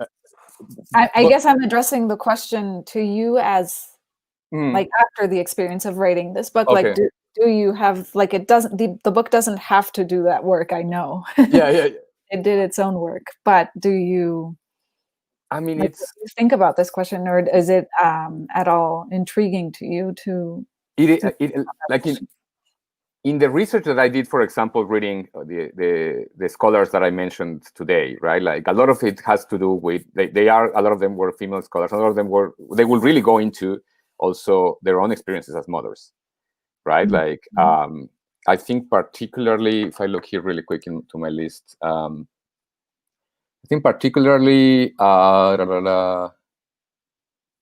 I guess I'm addressing the question to you as, like, after the experience of writing this book, like, do you have, like, it doesn't, the book doesn't have to do that work, I know. It did its own work, but do you, I mean, like, it's, you think about this question, or is it at all intriguing to you to like in the research that I did, for example, reading the scholars that I mentioned today, right? Like, a lot of it has to do with, a lot of them were female scholars. A lot of them they will really go into also their own experiences as mothers, right? Like, I think particularly, if I look here really quick into my list, I think particularly, I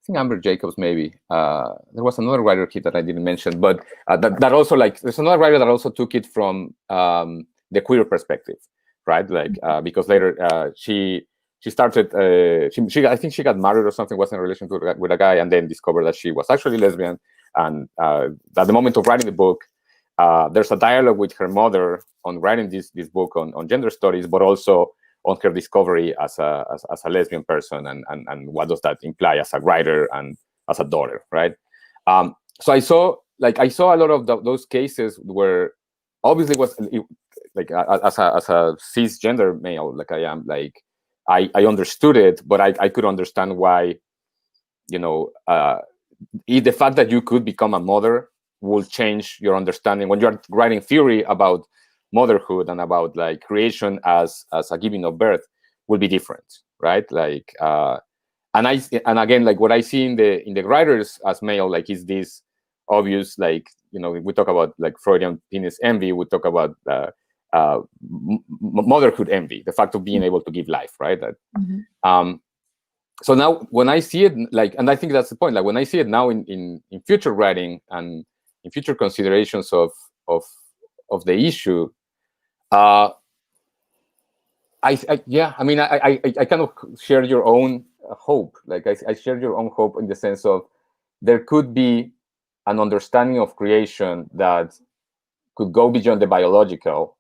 think Amber Jacobs, maybe. There was another writer here that I didn't mention, but that also, like, there's another writer that also took it from the queer perspective, right? Like, because later she started, I think she got married or something, was in a relationship with a guy, and then discovered that she was actually lesbian. And at the moment of writing the book, there's a dialogue with her mother on writing this book on gender studies, but also on her discovery as a lesbian person, and what does that imply as a writer and as a daughter, right? So I saw a lot of those cases where obviously was like as a cisgender male, like I am, like I understood it, but I could understand why, you know, the fact that you could become a mother will change your understanding when you're writing theory about motherhood and about like creation as a giving of birth will be different, right? Like and again, like what I see in the writers as male, like is this obvious, like, you know, we talk about like Freudian penis envy, we talk about motherhood envy, the fact of being able to give life, right? That so now when I see it, like, and I think that's the point, like when I see it now in future writing and in future considerations of the issue, yeah, I mean, I kind of share your own hope. Like I share your own hope in the sense of there could be an understanding of creation that could go beyond the biological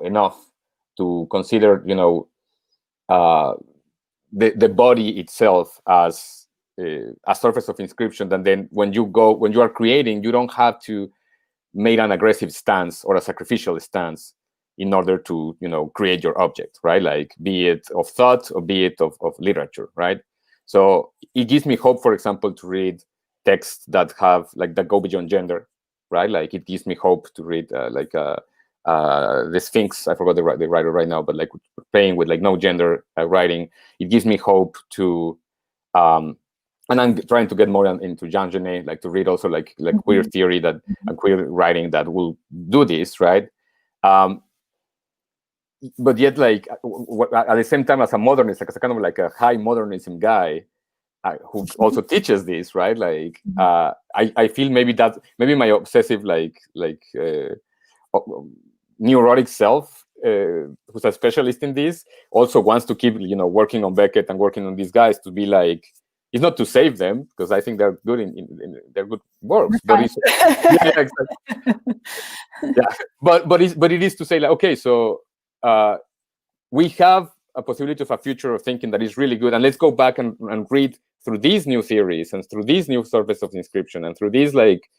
enough to consider, you know, the body itself as a surface of inscription. And then when you are creating, you don't have to make an aggressive stance or a sacrificial stance in order to, you know, create your object, right? Like, be it of thought or be it of literature, right? So it gives me hope, for example, to read texts that have like that go beyond gender, right? Like it gives me hope to read the Sphinx. I forgot the writer right now, but like playing with like no gender writing. It gives me hope to, and I'm trying to get more into Jean Genet, like to read also like queer theory that and queer writing that will do this, right? But yet, like at the same time, as a modernist, like as a kind of like a high modernism guy who also teaches this, right? Like I feel maybe my obsessive neurotic self, who's a specialist in this, also wants to keep, you know, working on Beckett and working on these guys to be like, it's not to save them, because I think they're good in they're good works, but it's yeah, exactly. Yeah, but it is to say like, okay, so we have a possibility of a future of thinking that is really good, and let's go back and read through these new theories and through these new surface of inscription and through these, like,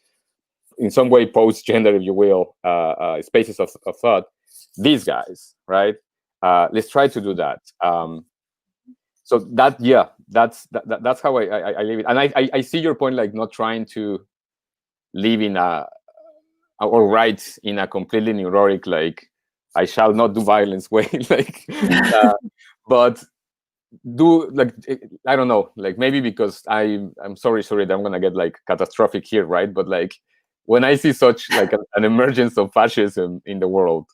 in some way post-gender, if you will, spaces of thought, these guys, right? Let's try to do that. So that, yeah, that's how I live it. And I see your point, like not trying to live in or write in a completely neurotic, like, I shall not do violence way, like, but do, like, I don't know, like maybe because I'm sorry that I'm gonna get like catastrophic here, right? But like when I see such like an emergence of fascism in the world,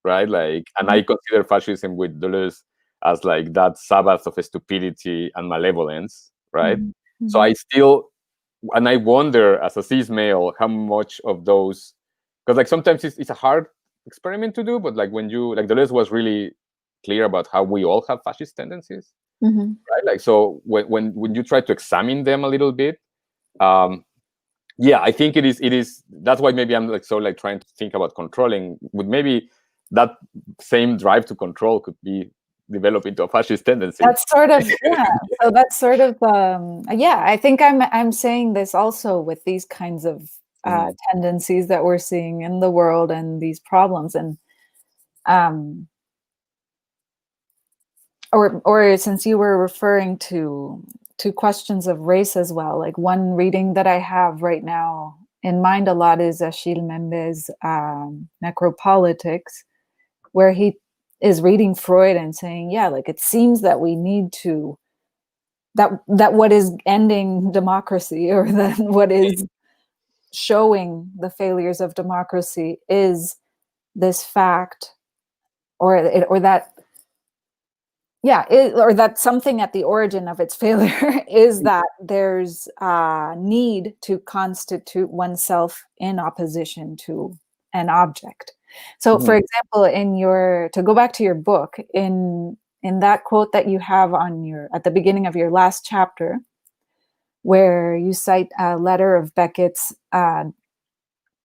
right? Like, and I consider fascism with Deleuze as like that Sabbath of stupidity and malevolence, right? So I still, and I wonder as a cis male how much of those, because like sometimes it's a hard experiment to do, but like when you, like Deleuze was really clear about how we all have fascist tendencies, right? Like, so when you try to examine them a little bit, yeah, I think it is that's why maybe I'm like so like trying to think about controlling, with maybe that same drive to control could be developed into a fascist tendency. That's sort of, yeah. So that's sort of, yeah, I think I'm saying this also with these kinds of tendencies that we're seeing in the world and these problems, and or since you were referring to questions of race as well, like one reading that I have right now in mind a lot is Achille Mbembe's Necropolitics, where he is reading Freud and saying, yeah, like it seems that we need to, that what is ending democracy, or that what is showing the failures of democracy is this fact, or that, yeah, or that something at the origin of its failure is that there's a need to constitute oneself in opposition to an object. So, for example, to go back to your book, in that quote that you have at the beginning of your last chapter, where you cite a letter of Beckett's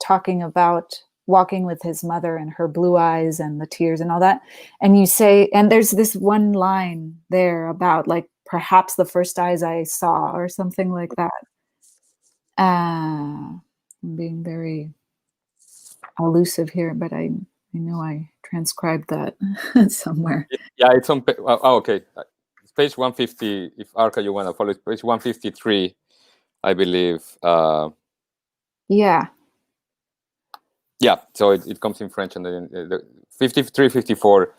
talking about walking with his mother and her blue eyes and the tears and all that, and you say, and there's this one line there about like perhaps the first eyes I saw, or something like that. I'm being very elusive here, but I know I transcribed that somewhere. Yeah, it's on. Okay. It's page 150. If Arca, you want to follow, it's page 153, I believe. Yeah. Yeah. So it comes in French, and then the 53, 54.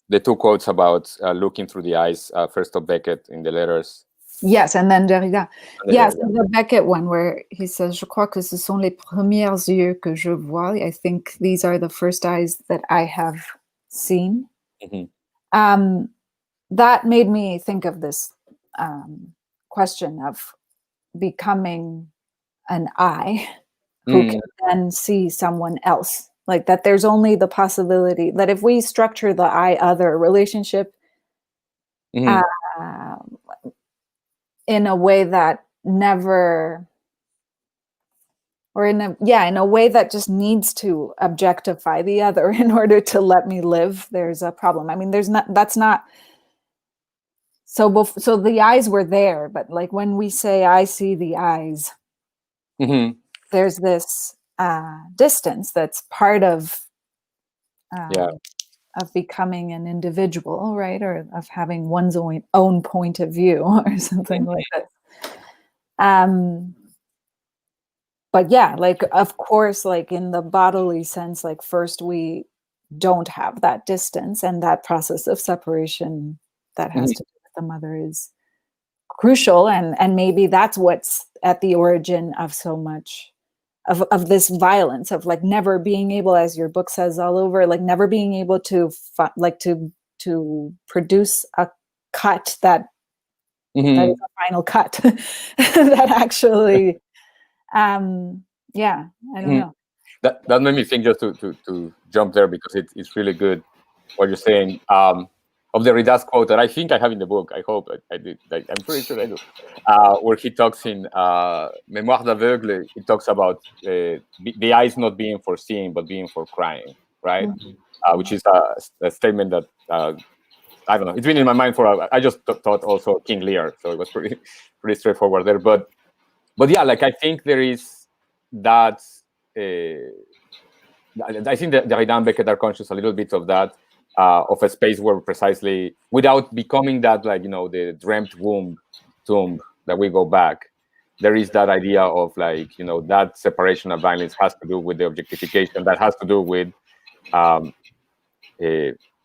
The two quotes about looking through the eyes, first of Beckett in the letters. Yes, and then Derrida. Yes, Derrida. the Beckett one where he says, "Je crois que ce sont les premiers yeux que je vois." I think these are the first eyes that I have seen. Mm-hmm. That made me think of this question of becoming an I who can then see someone else. Like that there's only the possibility that if we structure the I-other relationship in a way that never, or in a way that just needs to objectify the other in order to let me live, there's a problem. I mean, that's not, so the eyes were there, but like when we say I see the eyes, there's this distance that's part of becoming an individual, right? Or of having one's own point of view or something like that. But yeah, like, of course, like in the bodily sense, like first we don't have that distance, and that process of separation that has to do with the mother is crucial. And maybe that's what's at the origin of so much of this violence, of like never being able, as your book says all over, like never being able to to produce a cut that is a final cut that actually I don't know. That made me think, just to jump there, because it's really good what you're saying. Of the Derrida's quote that I think I have in the book. I hope I did. I'm pretty sure I do. Where he talks in Mémoire d'aveugle, he talks about the eyes not being for seeing, but being for crying, right? Which is a statement that I don't know. It's been in my mind for. I just thought also King Lear, so it was pretty straightforward there. But yeah, like I think there is that. I think that Derrida and Beckett are conscious a little bit of that. Of a space where precisely, without becoming that, like, the dreamt tomb that we go back, there is that idea of, like, that separation of violence has to do with the objectification, that has to do with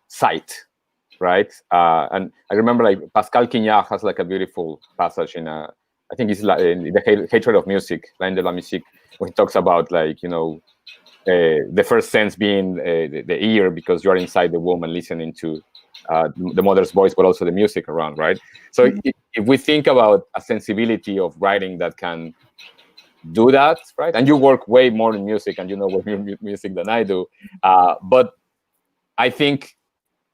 sight, right? And I remember, like, Pascal Quignard has like a beautiful passage in I think it's like in the Hatred of Music, L'Haine de la Musique, where he talks about, like, the first sense being the ear, because you are inside the womb and listening to the mother's voice, but also the music around, right? So if we think about a sensibility of writing that can do that, right? And you work way more in music, and you know more music than I do. But I think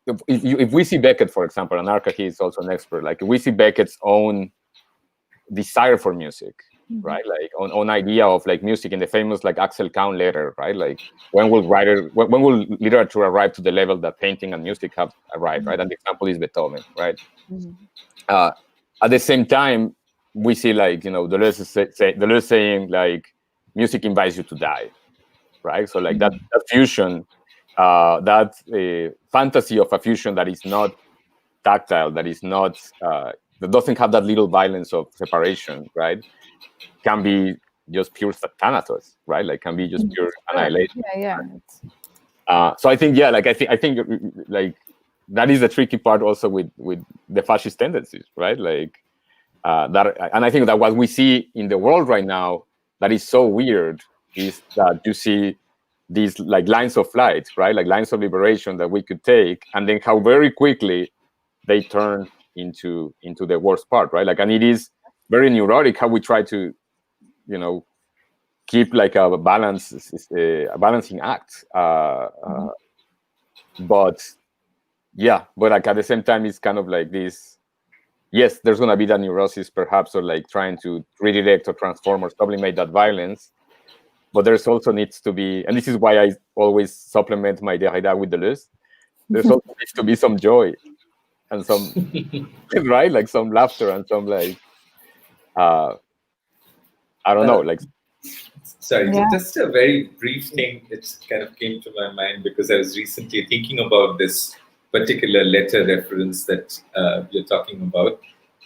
if we see Beckett, for example, and Arca, he is also an expert, like if we see Beckett's own desire for music, right? Like on idea of like music in the famous like Axel Kahn letter, right? Like when will literature arrive to the level that painting and music have arrived, right? And the example is Beethoven, right? At the same time, we see, like, Deleuze saying, like, music invites you to die, right? So like that fusion, that fantasy of a fusion that is not tactile, that is not that doesn't have that little violence of separation, right? Can be just pure thanatos, right? Like can be just pure annihilation. So I think, like I think like that is the tricky part also with the fascist tendencies, right? Like that, and I think that what we see in the world right now that is so weird is that you see these like lines of flight, right? Like lines of liberation that we could take, and then how very quickly they turn into the worst part, right? Like, and it is very neurotic how we try to, keep like a balancing act. But like at the same time, it's kind of like this. Yes, there's gonna be that neurosis, perhaps, or like trying to redirect or transform or sublimate that violence. But there's also needs to be, and this is why I always supplement my Derrida with Deleuze. There's also needs to be some joy and some, right, like some laughter and some like, I don't know, like Sorry, Yeah. just a very brief thing. It kind of came to my mind because I was recently thinking about this particular letter reference that you're talking about.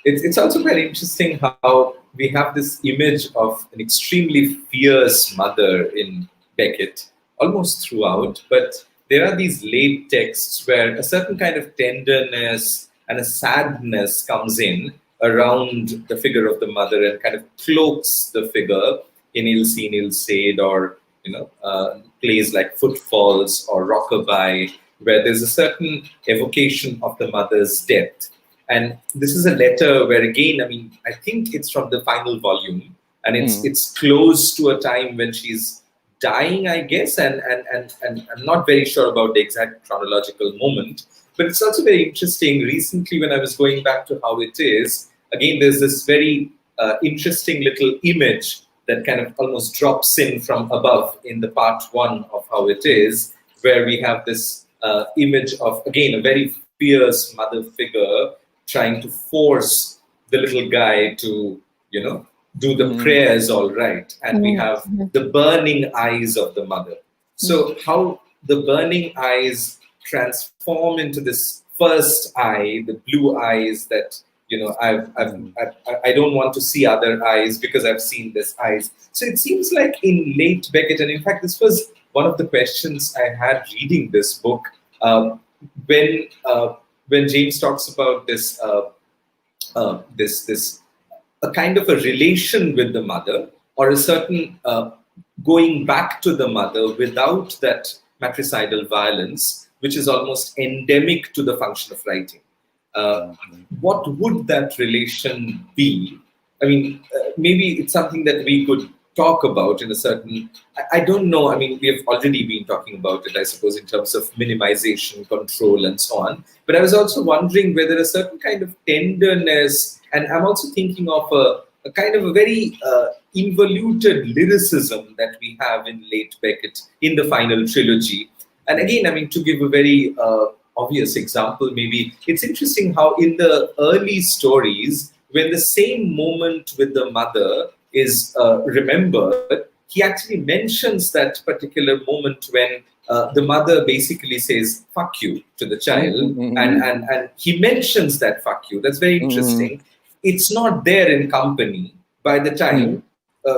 It's also very interesting how we have this image of an extremely fierce mother in Beckett almost throughout, but there are these late texts where a certain kind of tenderness and a sadness comes in around the figure of the mother and kind of cloaks the figure in Ill Seen, Ill Said, or plays like Footfalls or Rockabye, where there's a certain evocation of the mother's death. And this is a letter where, again, I mean, I think it's from the final volume, and it's close to a time when she's dying, I guess, and I'm not very sure about the exact chronological moment, but it's also very interesting. Recently, when I was going back to how it is, again, there's this very interesting little image that kind of almost drops in from above in the part 1 of how it is, where we have this image of, again, a very fierce mother figure trying to force the little guy to, do the prayers all right. And we have the burning eyes of the mother. So how the burning eyes transform into this first eye, the blue eyes that, I don't want to see other eyes because I've seen this eyes. So it seems like in late Beckett, and in fact, this was one of the questions I had reading this book, when James talks about this, a kind of a relation with the mother, or a certain going back to the mother without that matricidal violence, which is almost endemic to the function of writing. What would that relation be? I mean, maybe it's something that we could talk about in a certain, I don't know, I mean, we have already been talking about it, I suppose, in terms of minimization, control, and so on. But I was also wondering whether a certain kind of tenderness, and I'm also thinking of a kind of a very involuted lyricism that we have in late Beckett in the final trilogy. And again, I mean, to give a very obvious example, maybe it's interesting how in the early stories, when the same moment with the mother is remembered, he actually mentions that particular moment when the mother basically says "fuck you" to the child, and he mentions that "fuck you." That's very interesting. It's not there in Company. By the time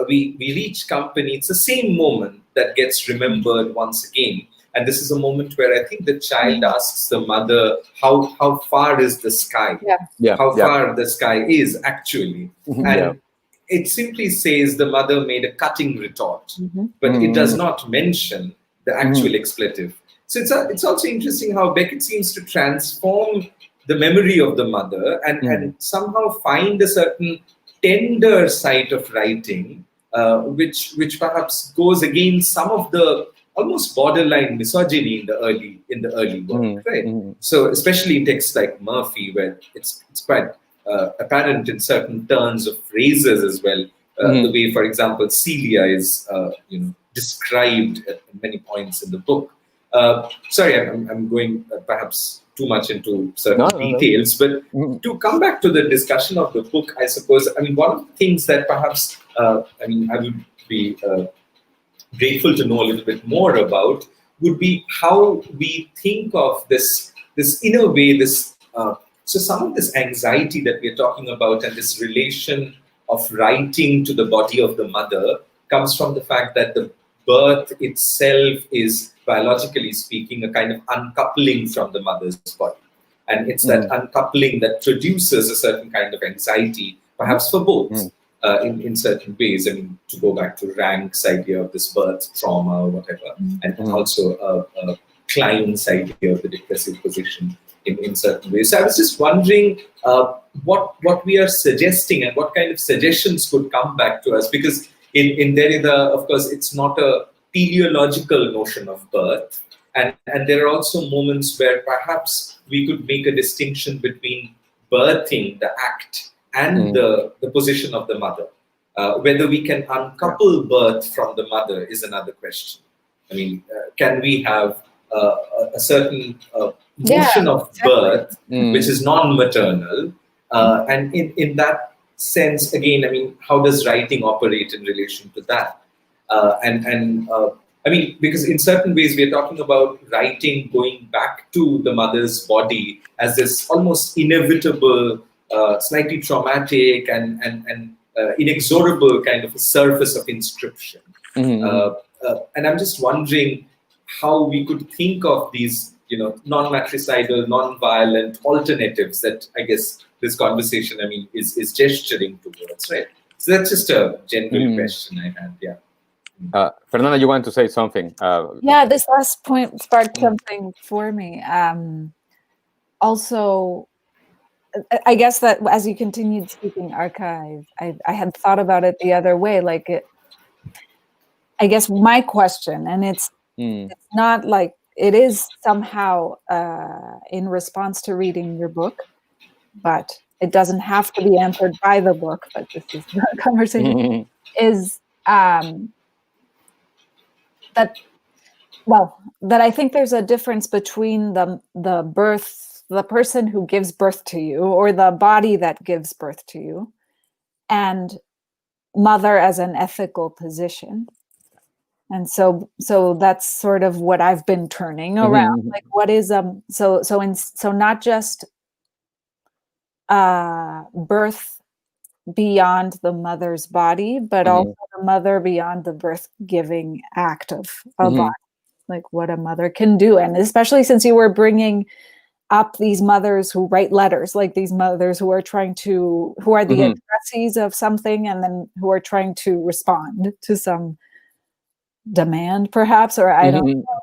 we reach Company, it's the same moment that gets remembered once again. And this is a moment where I think the child asks the mother, how far is the sky? How far the sky is actually. And it simply says the mother made a cutting retort, but it does not mention the actual expletive. So it's also interesting how Beckett seems to transform the memory of the mother and somehow find a certain tender side of writing, which perhaps goes against some of the almost borderline misogyny in the early work, right? So especially in texts like Murphy, where it's quite apparent in certain turns of phrases as well. The way, for example, Celia is described at many points in the book. Sorry, I'm going perhaps too much into certain details, but to come back to the discussion of the book, I suppose, I mean, one of the things that perhaps, I would be grateful to know a little bit more about would be how we think of this in a way, so some of this anxiety that we're talking about and this relation of writing to the body of the mother comes from the fact that the birth itself is, biologically speaking, a kind of uncoupling from the mother's body. And it's that uncoupling that produces a certain kind of anxiety, perhaps for both. In certain ways, I mean, to go back to Rank's idea of this birth trauma or whatever, and also Klein's idea of the depressive position in certain ways. So I was just wondering what we are suggesting and what kind of suggestions could come back to us, because in Derrida, of course, it's not a teleological notion of birth, and there are also moments where perhaps we could make a distinction between birthing, the act, and the position of the mother. Whether we can uncouple birth from the mother is another question. I mean, can we have a certain notion of birth, which is non-maternal? And in that sense, again, I mean, how does writing operate in relation to that? I mean, because in certain ways we are talking about writing going back to the mother's body as this almost inevitable, slightly traumatic and inexorable kind of a surface of inscription. And I'm just wondering how we could think of these, non-matricidal, non-violent alternatives that I guess this conversation, is gesturing towards, right? So that's just a general question I had. Yeah. Fernanda, you want to say something? Yeah, this last point sparked something for me. Also, I guess that as you continued speaking archive, I had thought about it the other way. I guess my question, and it's not like it is somehow in response to reading your book, but it doesn't have to be answered by the book, but this is the conversation, is that I think there's a difference between the person who gives birth to you, or the body that gives birth to you, and mother as an ethical position. And so that's sort of what I've been turning around. Like, what is so not just birth beyond the mother's body, but also the mother beyond the birth-giving act of a body, like what a mother can do. And especially since you were bringing up these mothers who write letters, like these mothers who are who are the addressees of something, and then who are trying to respond to some demand, perhaps, or I don't know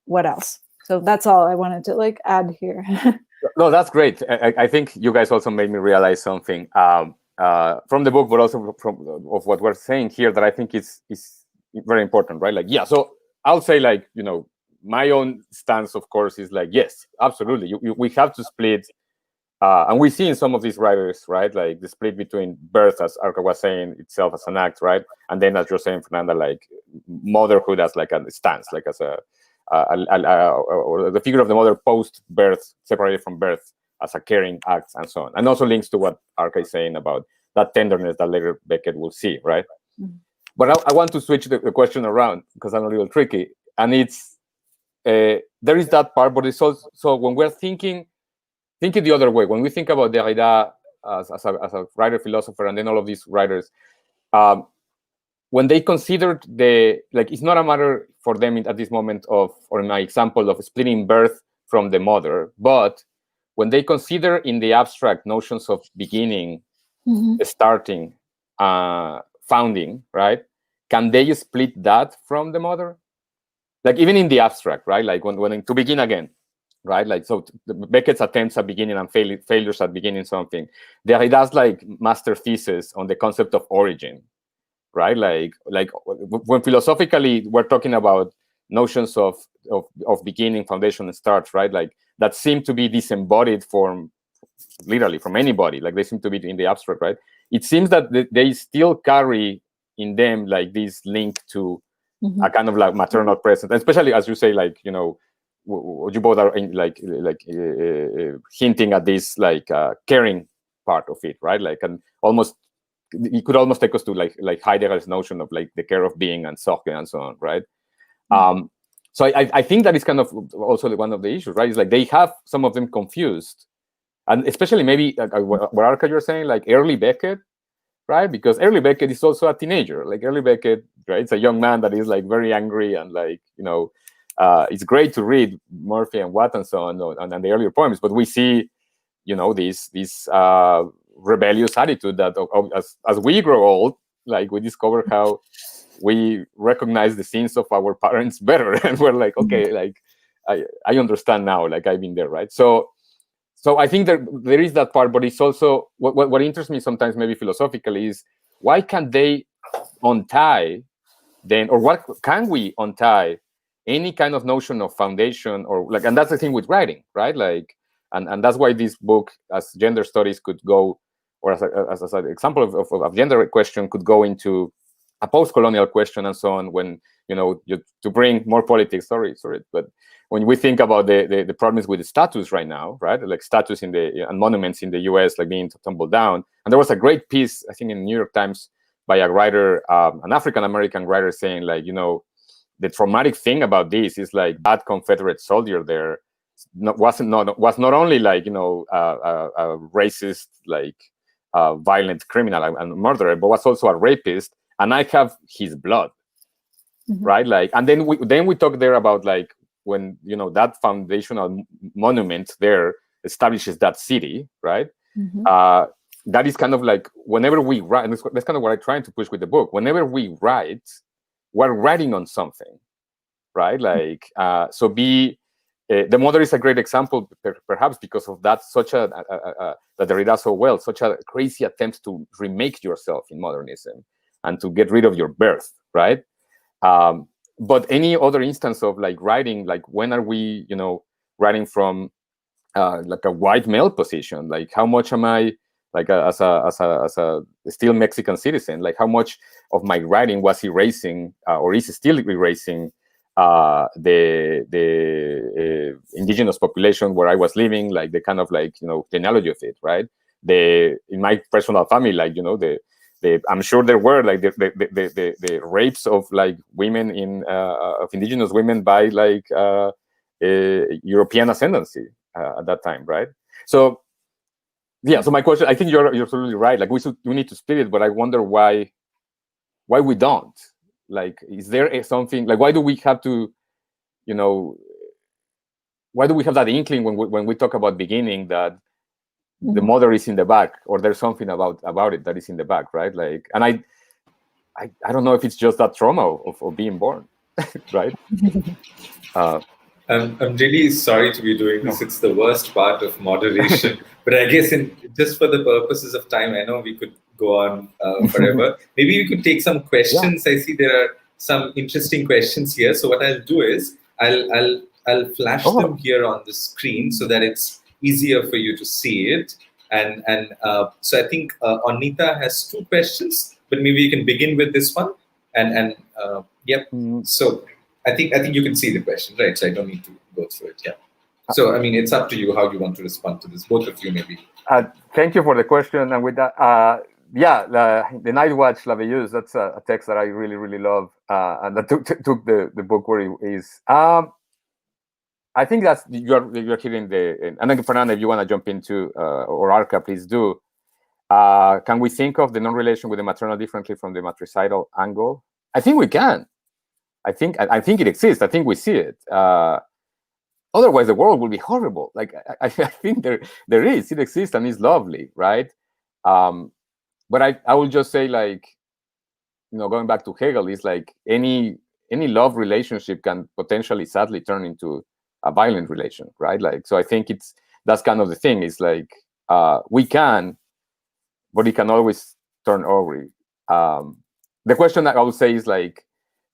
what else. So that's all I wanted to add here. No, that's great. I think you guys also made me realize something from the book, but also of what we're saying here, that I think is very important, right? So I'll say, my own stance, of course, is yes, absolutely. We have to split, and we see in some of these writers, right, the split between birth, as Arca was saying, itself as an act, right, and then, as you're saying, Fernanda, motherhood as a stance, as or the figure of the mother post-birth, separated from birth, as a caring act, and so on. And also links to what Arca is saying about that tenderness that later Beckett will see, right? But I want to switch the question around, because I'm a little tricky, and it's there is that part, but it's also when we're thinking the other way, when we think about Derrida as a writer, philosopher, and then all of these writers, when they considered it's not a matter for them at this moment or in my example of splitting birth from the mother, but when they consider in the abstract notions of beginning, starting, founding, right? Can they split that from the mother? Even in the abstract, right? When to begin again, right? So Beckett's attempts at beginning and failures at beginning something. Derrida's master thesis on the concept of origin, right? When philosophically we're talking about notions of beginning, foundation, and start, right? That seem to be disembodied form, literally from anybody. They seem to be in the abstract, right? It seems that they still carry in them this link to a kind of maternal presence, especially as you say, you both are hinting at this caring part of it, right? And almost you could almost take us to Heidegger's notion of the care of being and Sorge and so on, right? So I think that is kind of also one of the issues, right? It's they have some of them confused, and especially maybe what Arca you're saying, early Beckett, right? Because early Beckett is also a teenager. Early Beckett, right? It's a young man that is very angry and it's great to read Murphy and Watt and so on and the earlier poems, but we see, this rebellious attitude that as we grow old, we discover how we recognize the sins of our parents better, and we're okay, I understand now, I've been there, right? So I think there is that part, but it's also what interests me sometimes, maybe philosophically, is why can't they untie then, or what can we untie any kind of notion of foundation, or and that's the thing with writing, right? And that's why this book, as gender studies, could go, or as an example of gender question, could go into a post-colonial question and so on. When to bring more politics, sorry, but when we think about the problems with the status right now, right, status in and monuments in the U.S. being tumbled down, and there was a great piece, I think, in the New York Times by a writer, an African-American writer, saying like, the traumatic thing about this is like that Confederate soldier there was not only like, a racist, like violent criminal and murderer, but was also a rapist, and I have his blood. Right, like, and then we talk there about like when that foundational monument there establishes that city, right? That is kind of like whenever we write, and that's kind of what I'm trying to push with the book. Whenever we write, we're writing on something, right? Like, so the Mother is a great example, perhaps because of that, that Derrida so well, such a crazy attempt to remake yourself in modernism and to get rid of your birth, right? But any other instance of like writing, like when are we, writing from like a white male position? Like how much am I, like as a still Mexican citizen, like how much of my writing was erasing or is still erasing the indigenous population where I was living, like the kind of like genealogy of it, right? In my personal family, like I'm sure there were like the rapes of like women of indigenous women by like European ascendancy at that time, right? So yeah, so my question, I think you're absolutely right. Like we need to split it, but I wonder why we don't. Like, is there something like why do we have to, why do we have that inkling when we talk about beginning that the mother is in the back, or there's something about it that is in the back, right? Like, and I don't know if it's just that trauma of being born, right? I'm really sorry to be doing this. It's the worst part of moderation. But I guess just for the purposes of time, I know we could go on forever. Maybe we could take some questions. Yeah. I see there are some interesting questions here. So what I'll do is I'll flash them here on the screen so that it's easier for you to see it. And so I think Anita has 2 questions, but maybe you can begin with this one. And yep. So I think you can see the question, right? So I don't need to go through it. Yeah. So I mean, it's up to you how you want to respond to this. Both of you, maybe. Thank you for the question. And with that, the Night Watch, La Veilleuse, that's a text that I really, really love, and that took the book where it is. I think that's you're hitting the. And then Fernanda, if you want to jump into or Arca, please do. Can we think of the non-relation with the maternal differently from the matricidal angle? I think we can. I think it exists. I think we see it. Otherwise, the world will be horrible. Like I think there is. It exists and it's lovely, right? But I will just say, like, going back to Hegel, is like any love relationship can potentially, sadly, turn into a violent relation, right? Like, so I think that's kind of the thing. It's like we can, but it can always turn ugly. The question that I would say is like,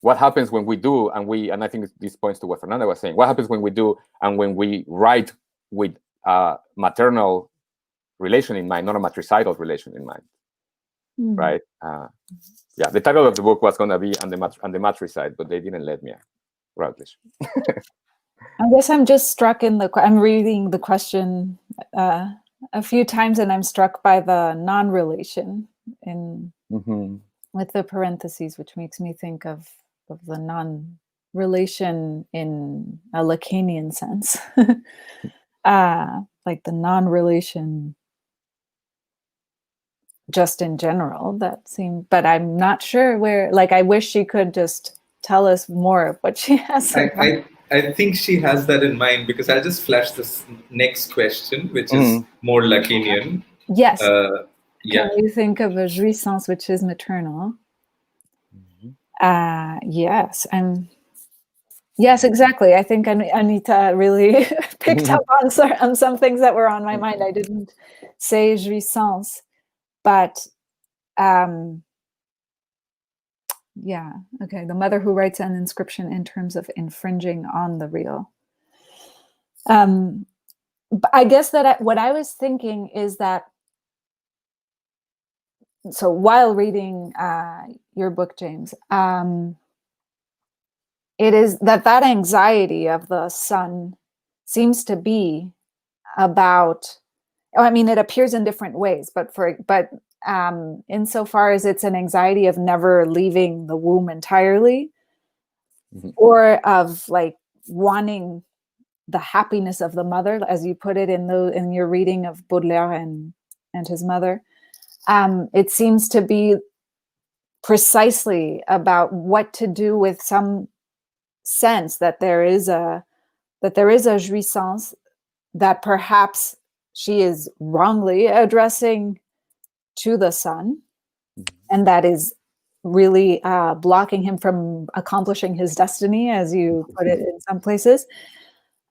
what happens when we do, and I think this points to what Fernanda was saying. What happens when we do, and when we write with maternal relation in mind, not a matricidal relation in mind, right? Yeah, the title of the book was going to be on the matricide, but they didn't let me. Routledge. I guess I'm just struck I'm reading the question a few times, and I'm struck by the non-relation with the parentheses, which makes me think of the non-relation in a Lacanian sense, like the non-relation just in general. That seemed, but I'm not sure where. Like, I wish she could just tell us more of what she has. I think she has that in mind, because I'll just flash this next question, which is more Lacanian. Yes. Yeah. Can you think of a jouissance which is maternal? Yes. Yes, exactly. I think Anita really picked up on some things that were on my mind. I didn't say jouissance, but yeah. Okay. The mother who writes an inscription in terms of infringing on the real. But I guess that what I was thinking is that, so while reading your book, James, it is that anxiety of the son seems to be about, I mean, it appears in different ways, but insofar as it's an anxiety of never leaving the womb entirely, or of like wanting the happiness of the mother, as you put it in your reading of Baudelaire and his mother. It seems to be precisely about what to do with some sense that there is a jouissance that perhaps she is wrongly addressing to the son, and that is really blocking him from accomplishing his destiny, as you put it in some places.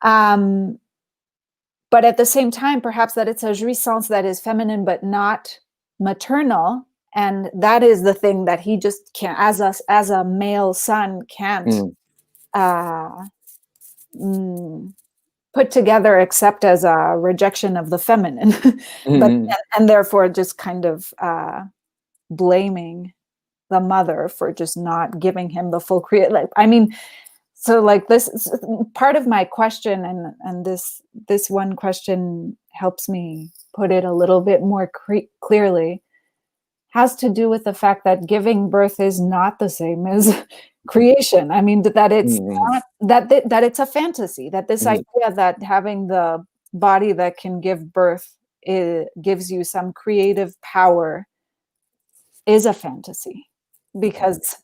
But at the same time, perhaps that it's a jouissance that is feminine but not maternal, and that is the thing that he just can't, as a male son, can't put together except as a rejection of the feminine, and therefore just kind of blaming the mother for just not giving him the full so like this part of my question, and this one question helps me put it a little bit more clearly, has to do with the fact that giving birth is not the same as creation. I mean, that it's not that it's a fantasy, that this idea that having the body that can give birth gives you some creative power is a fantasy, because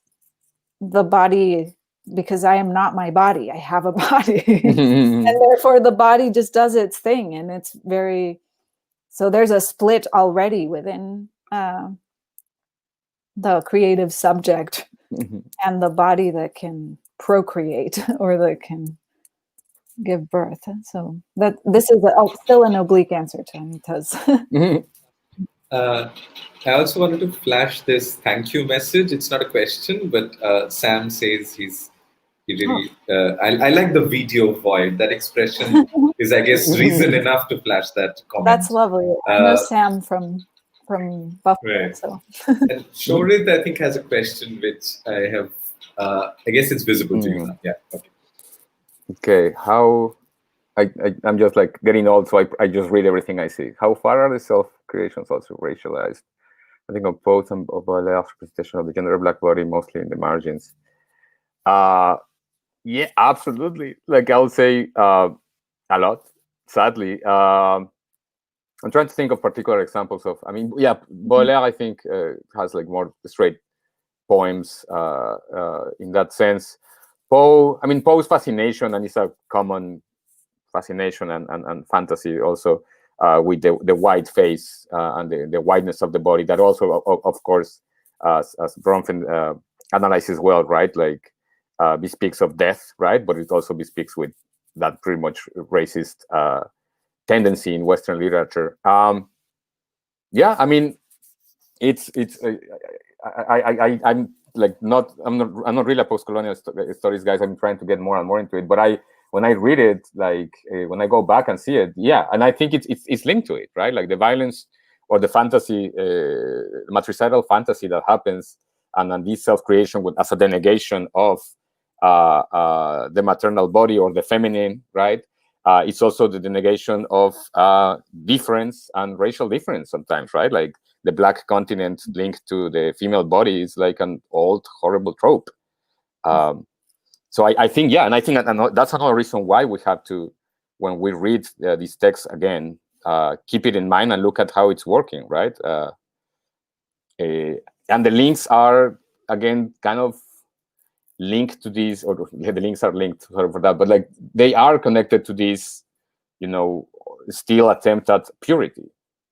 I am not my body. I have a body. And therefore the body just does its thing. And it's so there's a split already within the creative subject and the body that can procreate or that can give birth. So that this is still an oblique answer to Anita's. I also wanted to flash this thank you message. It's not a question, but Sam says he really. I like the video void. That expression is, I guess, reason enough to flash that comment. That's lovely. I know Sam from Buffalo. Right. So. And Shorit, I think, has a question which I have. I guess it's visible to you now. Yeah. Okay. How? I'm just like getting old, so I just read everything I see. How far are the self-creations also racialized? I think of Poe's and of Baudelaire's representation of the gender black body, mostly in the margins. Yeah, absolutely. Like I would say a lot, sadly. I'm trying to think of particular examples of, I mean, yeah, Baudelaire, I think, has like more straight poems in that sense. Poe's fascination, and it's a common fascination and fantasy also with the white face and the whiteness of the body, that also, of course, as Bronfen analyzes well, right? Like, bespeaks of death, right? But it also bespeaks with that pretty much racist tendency in Western literature. Yeah, I mean, I'm not really a post-colonial studies guy. I'm trying to get more and more into it, but when I read it, like when I go back and see it, yeah, and I think it's linked to it, right? Like the violence or the fantasy, matricidal fantasy that happens, and then this self-creation as a denegation of the maternal body or the feminine, right? It's also the denegation of difference and racial difference sometimes, right? Like the black continent linked to the female body is like an old horrible trope. So I think, yeah, and I think that's another reason why we have to, when we read these texts again, keep it in mind and look at how it's working, right? And the links are, again, kind of linked to these, or the links are linked for that, but like they are connected to this, still attempt at purity,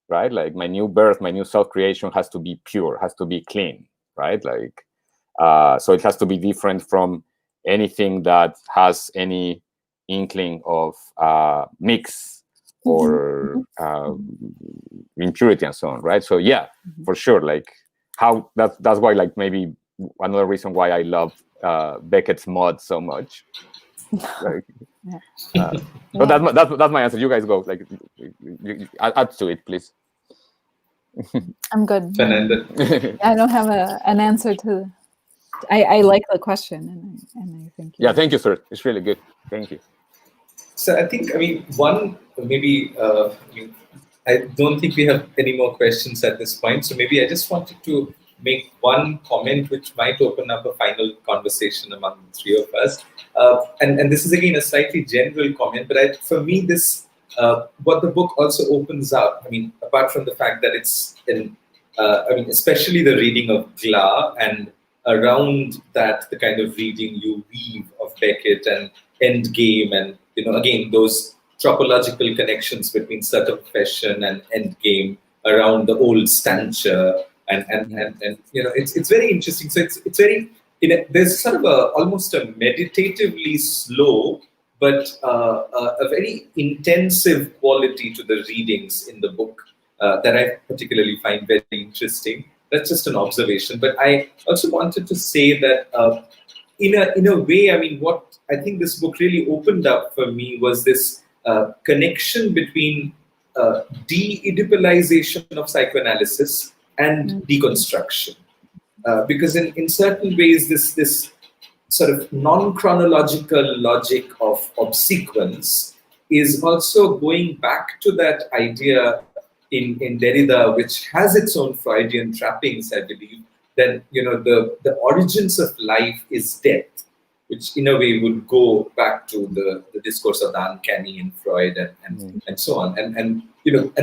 right? Like my new birth, my new self-creation has to be pure, has to be clean, right? Like, so it has to be different from anything that has any inkling of mix or impurity and so on, right? So yeah, for sure, like how that's why, like, maybe another reason why I love Beckett's Mod so much. Like, but that's my answer. You guys go. Like, you add to it, please. I'm good. Fernanda. I don't have an answer to. I like the question, and I think. Yeah, thank you, sir. It's really good. Thank you. So I think, one maybe, I don't think we have any more questions at this point. So maybe I just wanted to make one comment which might open up a final conversation among the three of us. And this is again a slightly general comment, but for me, this what the book also opens up. I mean, apart from the fact that it's especially the reading of Glas, and around that the kind of reading you weave of Beckett and Endgame, and again those tropological connections between circumfession and Endgame around the old stancher. And it's very interesting. So it's very there's sort of almost a meditatively slow but a very intensive quality to the readings in the book that I particularly find very interesting. That's just an observation. But I also wanted to say that in a way, I mean, what I think this book really opened up for me was this connection between de-Oedipalization of psychoanalysis and deconstruction, because in certain ways this sort of non-chronological logic of obsequence is also going back to that idea in Derrida, which has its own Freudian trappings, I believe, that the origins of life is death, which in a way would go back to the discourse of the uncanny in Freud and so on. And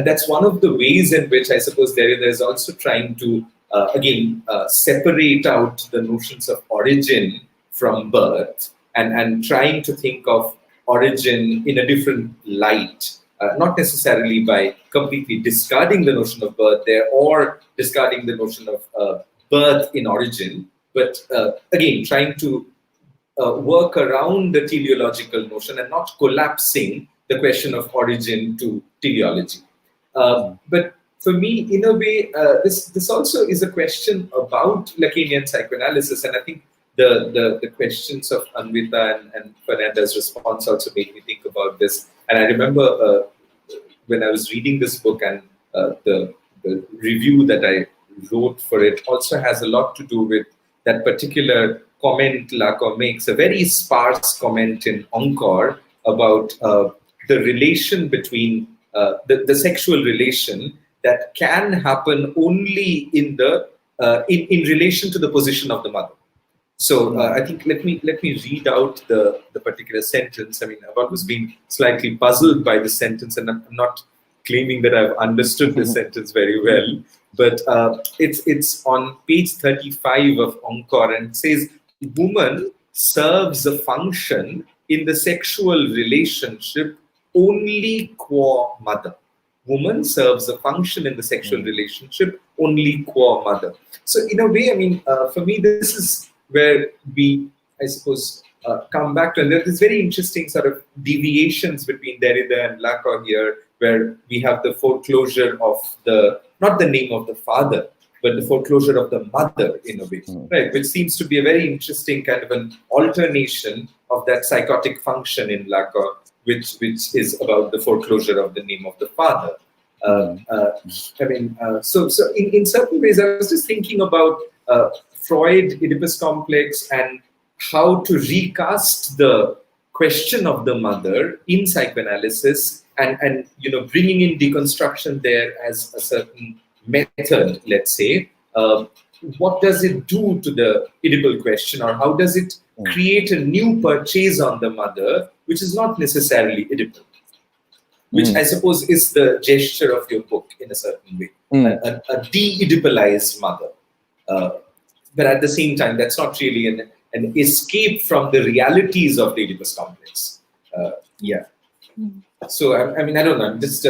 that's one of the ways in which I suppose Derrida is also trying to separate out the notions of origin from birth and trying to think of origin in a different light, not necessarily by completely discarding the notion of birth there or discarding the notion of birth in origin, but again trying to work around the teleological notion and not collapsing the question of origin to teleology. But for me, in a way, this also is a question about Lacanian psychoanalysis, and I think the questions of Anvita and Fernanda's response also made me think about this. And I remember when I was reading this book, and the review that I wrote for it also has a lot to do with that particular comment Lacan makes, a very sparse comment in Encore about the relation between the sexual relation that can happen only in relation to the position of the mother. So I think let me read out the particular sentence. I mean, I've always been slightly puzzled by the sentence, and I'm not claiming that I've understood the sentence very well, but it's on page 35 of Encore, and it says, "Woman serves a function in the sexual relationship only qua mother." Woman serves a function in the sexual relationship only qua mother. So in a way, I mean, for me, this is where we, I suppose, come back to, and there's very interesting sort of deviations between Derrida and Lacan here, where we have the foreclosure of not the name of the father, but the foreclosure of the mother in a way, right? Which seems to be a very interesting kind of an alternation of that psychotic function in Lacan, which is about the foreclosure of the name of the father. So in certain ways, I was just thinking about Freud, Oedipus complex, and how to recast the question of the mother in psychoanalysis, and bringing in deconstruction there as a certain method, let's say. What does it do to the Oedipal question, or how does it create a new purchase on the mother, which is not necessarily Oedipal, which I suppose is the gesture of your book in a certain way, a de-Oedipalized mother. But at the same time, that's not really an escape from the realities of the Oedipus complex. So I mean, I don't know. I'm just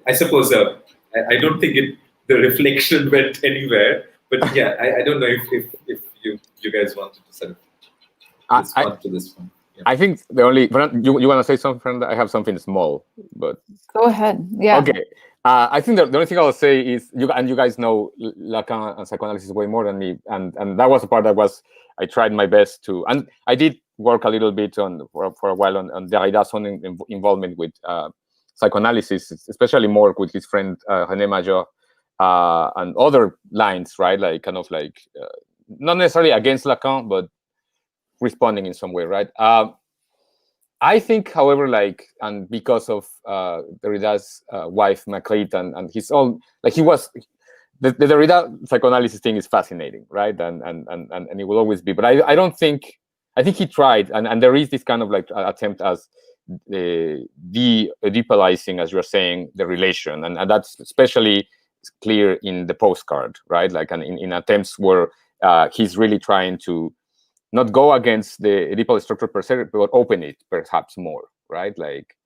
I suppose I don't think the reflection went anywhere. But yeah, I don't know if you guys wanted to sort of respond to this one. Yeah. I think the only you want to say something? I have something small, but go ahead. Yeah. Okay. I think the only thing I'll say is you guys know Lacan and psychoanalysis way more than me, and that was a part I tried my best to, and I did work a little bit for a while on Derrida's own involvement with psychoanalysis, especially more with his friend René Major and other lines, right? Like kind of like not necessarily against Lacan, but responding in some way, right? I think, however, like, and because of Derrida's wife Macleod and his own, like, he was the Derrida psychoanalysis thing is fascinating, right? And it will always be. But I don't think, I think he tried, and there is this kind of like attempt as de-Oedipalizing, as you're saying, the relation, and that's especially clear in the postcard, right? Like, and in attempts where he's really trying to not go against the Oedipal structure per se, but open it perhaps more, right? Like,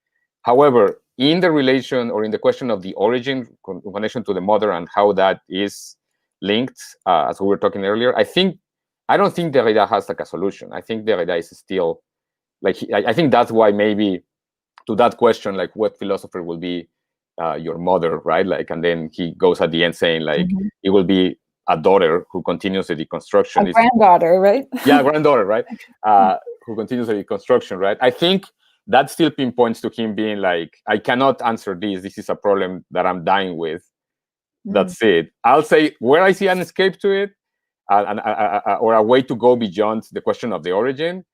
however, in the relation or in the question of the origin connection to the mother and how that is linked, as we were talking earlier, I don't think Derrida has like a solution. I think Derrida is still like, I think that's why maybe to that question, like, what philosopher will be your mother, right? Like, and then he goes at the end saying like, it will be a daughter who continues the deconstruction. A granddaughter, right? Yeah, granddaughter, right? Who continues the deconstruction, right? I think that still pinpoints to him being like, I cannot answer this. This is a problem that I'm dying with. That's it. I'll say where I see an escape to it, or a way to go beyond the question of the origin.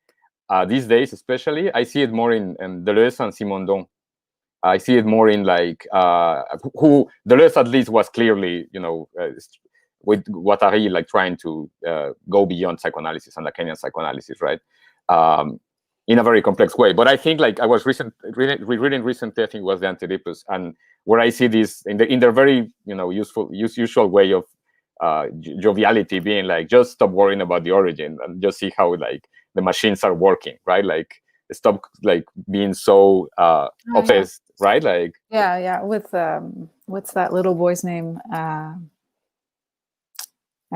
These days, especially, I see it more in Deleuze and Simondon. I see it more in like who Deleuze at least was clearly, with Guattari, like trying to go beyond psychoanalysis and Lacanian psychoanalysis, right? In a very complex way. But I think, like, I was reading recently, I think it was the Antiripus, and where I see this in their very, usual way of joviality, being like, just stop worrying about the origin and just see how like the machines are working, right? Like, stop like being so obsessed, right? Like, yeah. With what's that little boy's name? I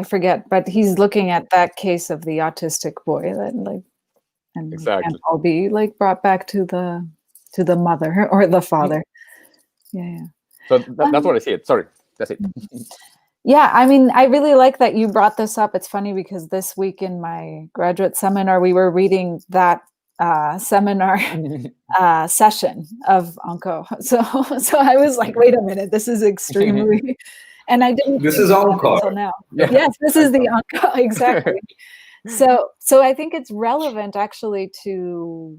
forget, but he's looking at that case of the autistic boy that like, and exactly, can't all be like brought back to the mother or the father. Yeah. So that's what I see it. Sorry, that's it. Yeah, I mean, I really like that you brought this up. It's funny because this week in my graduate seminar, we were reading that seminar session of Onco. So I was like, wait a minute, this is extremely, and I didn't. This is Encore until now. Yeah. Yes, this is the Onco, exactly. So I think it's relevant actually to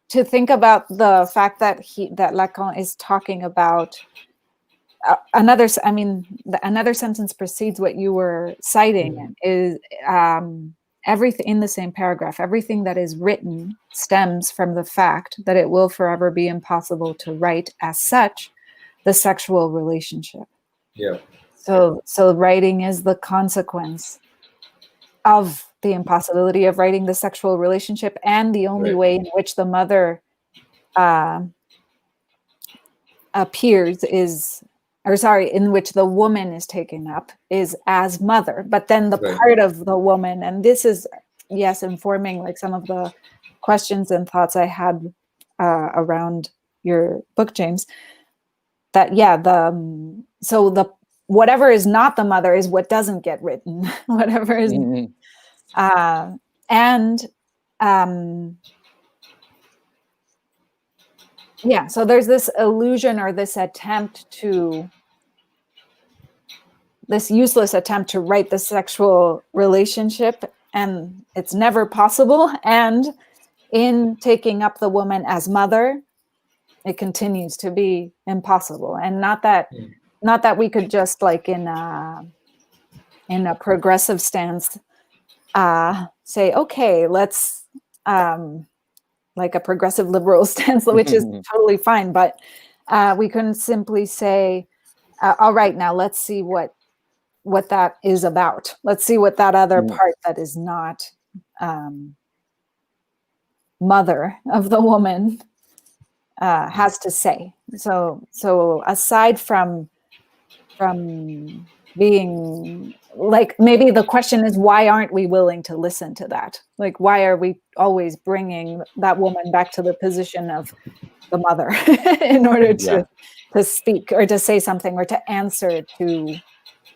think about the fact that Lacan is talking about another sentence precedes what you were citing, is everything in the same paragraph. Everything that is written stems from the fact that it will forever be impossible to write as such the sexual relationship. Yeah. So writing is the consequence of the impossibility of writing the sexual relationship, and the only way in which the mother appears in which the woman is taken up is as mother. But then the part of the woman, and this is, yes, informing like some of the questions and thoughts I had around your book, James, that the whatever is not the mother is what doesn't get written. Whatever is so there's this illusion or this useless attempt to write the sexual relationship, and it's never possible. And in taking up the woman as mother, it continues to be impossible. And not that we could just like in a progressive stance say, okay, let's like a progressive liberal stance, which is totally fine, but we couldn't simply say, all right, now let's see what that is about. Let's see what that other part that is not mother of the woman has to say. So aside from being like, maybe the question is, why aren't we willing to listen to that? Like, why are we always bringing that woman back to the position of the mother in order to speak or to say something or to answer to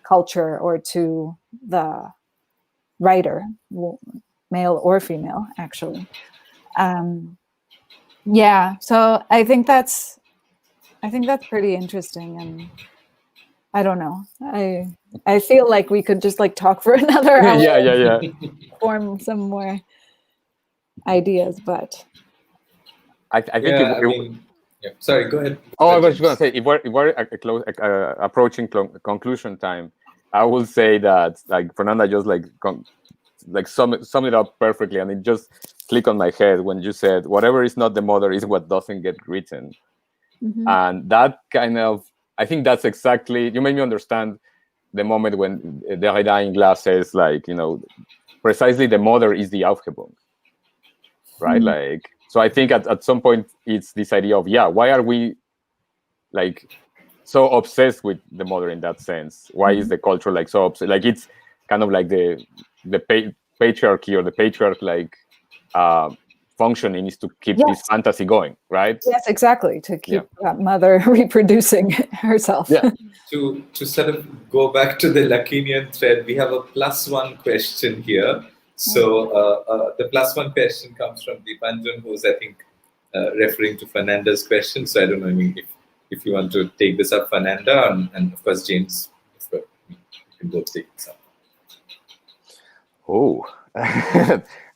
culture or to the writer, male or female, actually? So I think that's pretty interesting, and I don't know. I feel like we could just like talk for another hour. Yeah. Form some more. ideas, but I think Yeah, I mean, yeah. Sorry, go ahead. Oh, I was going to say, if we're approaching conclusion time, I will say that like Fernanda just sum it up perfectly, and it just clicked on my head when you said whatever is not the mother is what doesn't get written, and that kind of, I think that's exactly, you made me understand the moment when Derrida in Glass says, like, you know, precisely the mother is the Aufhebung, right? Like, so I think at some point it's this idea of, yeah, why are we like so obsessed with the mother in that sense? Why is the culture like so obsessed? Like, it's kind of like the patriarchy or the patriarch like functioning is to keep this fantasy going, right? Yes, exactly, to keep that mother reproducing herself. Yeah. To sort of go back to the Lacanian thread, we have a +1 question here. So the +1 question comes from Deepanjan, who's, I think, referring to Fernanda's question. So I don't know, I mean, if you want to take this up, Fernanda, and of course, James, you can both take this up. Oh,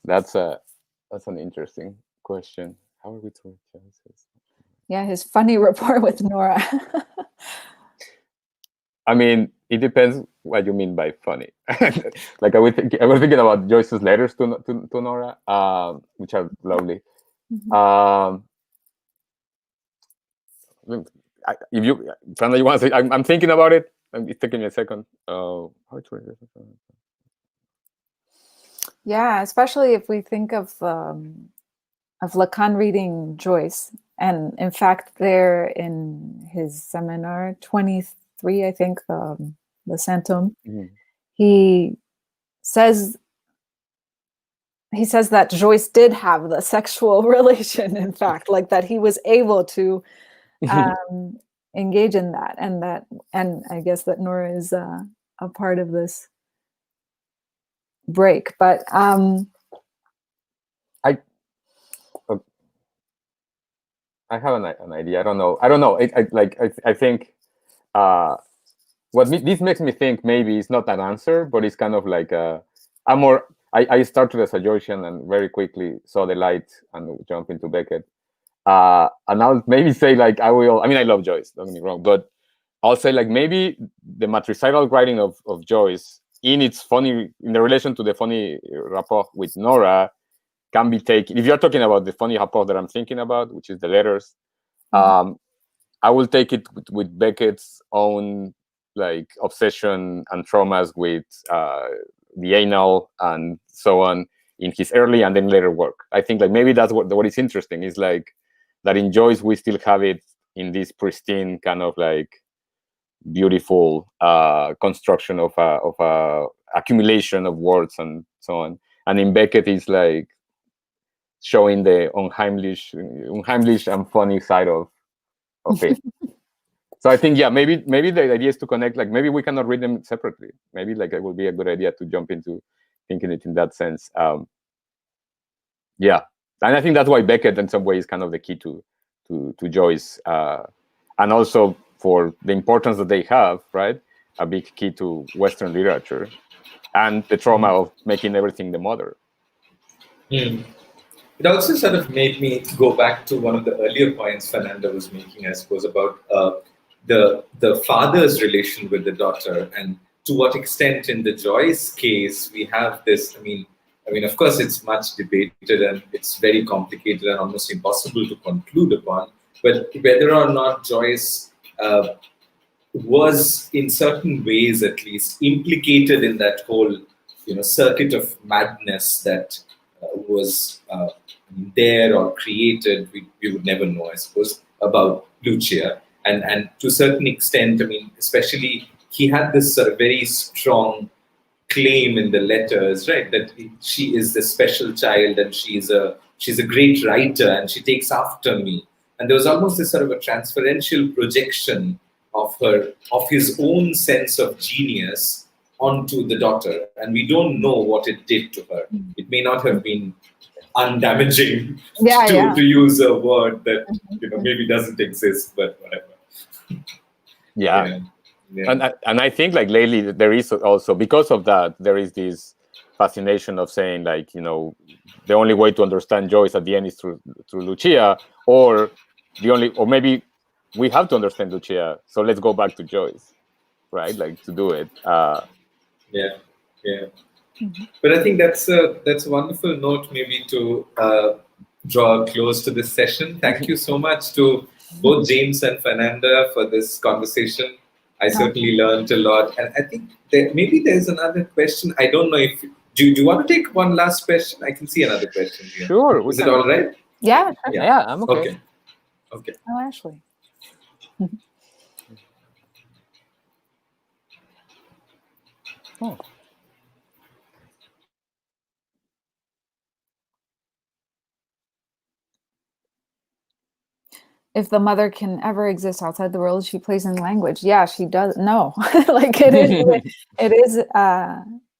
that's an interesting question. How are we to choices? Yeah, his funny rapport with Nora. I mean, it depends what you mean by funny. Like I was thinking about Joyce's letters to Nora, which are lovely. If you, Fernanda, you want to say? I'm thinking about it. It's taking me a second. Yeah, especially if we think of Lacan reading Joyce, and in fact, there in his seminar 23, I think, the Santum, he says that Joyce did have the sexual relation. In fact, like that he was able to engage in that, and I guess that Nora is a part of this break, but I have an idea. I don't know. I think this makes me think maybe it's not an answer, but it's kind of like I started as a Joycean and very quickly saw the light and jump into Beckett. And I'll maybe say like I love Joyce, don't get me wrong, but I'll say like maybe the matricidal writing of Joyce in the relation to the funny rapport with Nora can be taken, if you're talking about the funny rapport that I'm thinking about, which is the letters, I will take it with Beckett's own like obsession and traumas with the anal and so on in his early and then later work. I think like maybe that's what is interesting is like that in Joyce we still have it in this pristine kind of like beautiful construction of a accumulation of words and so on, and in Beckett is like showing the unheimlich and funny side of it. So I think maybe the idea is to connect, like maybe we cannot read them separately. Maybe like it would be a good idea to jump into thinking it in that sense. And I think that's why Beckett in some way is kind of the key to Joyce, and also for the importance that they have, right? A big key to Western literature and the trauma of making everything the mother. It also sort of made me go back to one of the earlier points Fernanda was making, I suppose, about the father's relation with the daughter, and to what extent in the Joyce case we have this. I mean, of course, it's much debated and it's very complicated and almost impossible to conclude upon. But whether or not Joyce was, in certain ways at least, implicated in that whole, circuit of madness that was there or created, we would never know, I suppose, about Lucia. And to a certain extent, I mean, especially he had this sort of very strong claim in the letters, right, that she is the special child and she's a great writer and she takes after me. And there was almost this sort of a transferential projection of his own sense of genius onto the daughter. And we don't know what it did to her. It may not have been undamaging, to use a word that maybe doesn't exist, but whatever. Yeah. And I think like lately there is also, because of that, there is this fascination of saying like, the only way to understand Joyce at the end is through Lucia, or maybe we have to understand Lucia, so let's go back to Joyce, right? Like to do it. Yeah. But I think that's a wonderful note, maybe to draw a close to this session. Thank you so much to both James and Fernanda for this conversation. I certainly learned a lot, and I think maybe there's another question. I don't know if do you want to take one last question? I can see another question here. Sure. Is it all right? Yeah. Yeah, I'm okay. Okay. Oh, Ashley. Oh. If the mother can ever exist outside the world she plays in language, yeah, she does. No, like it is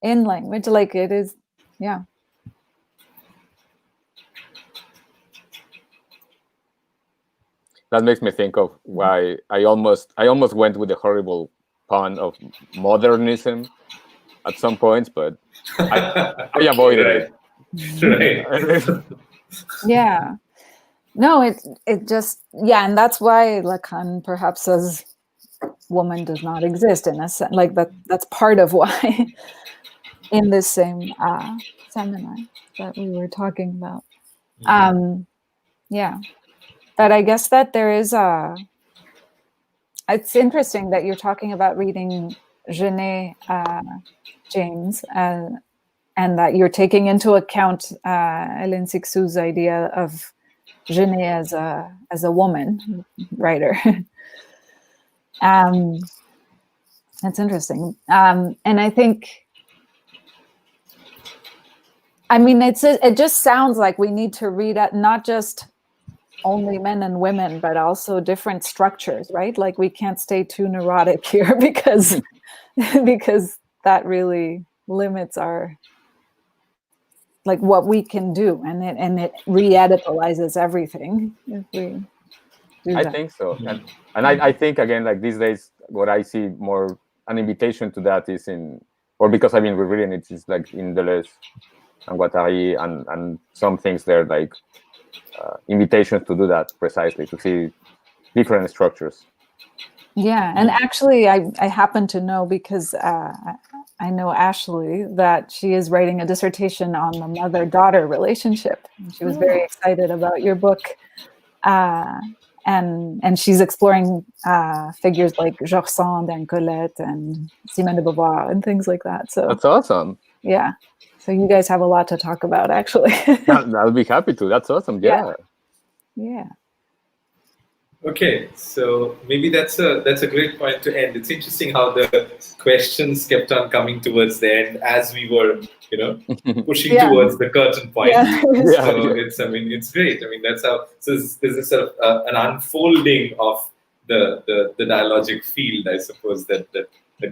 in language, like it is, yeah. That makes me think of why I almost went with the horrible pun of modernism at some points, but I avoided it. Right. Yeah. No, it just, yeah, and that's why Lacan perhaps says woman does not exist in a sense, like that's part of why in this same seminar that we were talking about. Yeah, but I guess that there is it's interesting that you're talking about reading Genet, James, and that you're taking into account Hélène Cixous's idea of Genet as a woman writer. That's interesting. And I think, I mean, it just sounds like we need to read at not just only men and women, but also different structures, right? Like we can't stay too neurotic here because that really limits our, like what we can do, and it re-editalizes everything if we do that. I think so. And I think, again, like these days, what I see more an invitation to that is or because I've been rereading it, is like in Deleuze and Guattari and some things there, like invitations to do that precisely, to see different structures. Yeah, and actually I happen to know, because I know Ashley, that she is writing a dissertation on the mother-daughter relationship. And she was very excited about your book. And she's exploring figures like Georges Sand and Colette and Simone de Beauvoir and things like that. So that's awesome. Yeah. So you guys have a lot to talk about, actually. I'll be happy to. That's awesome. Yeah. Okay, so maybe that's a great point to end. It's interesting how the questions kept on coming towards the end as we were, pushing towards the curtain point. So it's great. I mean, that's how. So there's this sort of an unfolding of the dialogic field, I suppose, that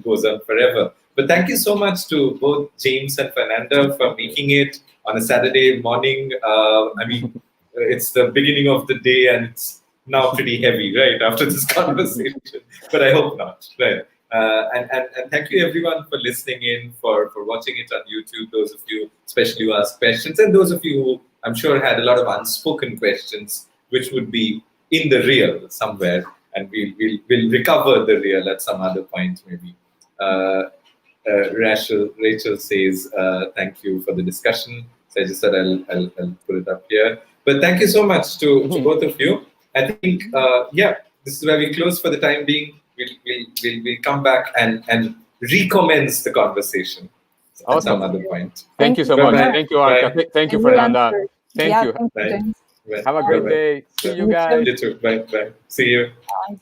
goes on forever. But thank you so much to both James and Fernanda for making it on a Saturday morning. I mean, it's the beginning of the day and it's now pretty heavy, right, after this conversation, but I hope not, right? And thank you everyone for listening in, for watching it on YouTube, those of you especially who asked questions, and those of you who I'm sure had a lot of unspoken questions, which would be in the real somewhere, and we'll recover the real at some other point maybe. Rachel says, thank you for the discussion. So I just said I'll put it up here. But thank you so much to both of you. I think, this is where we close for the time being. We'll come back and recommence the conversation at some other point. Thank you so much. Thank you, Arca. Thank you, Fernanda. Thank you. Thank you, James. Have a great day. See you guys. You too. Bye. See you. Bye.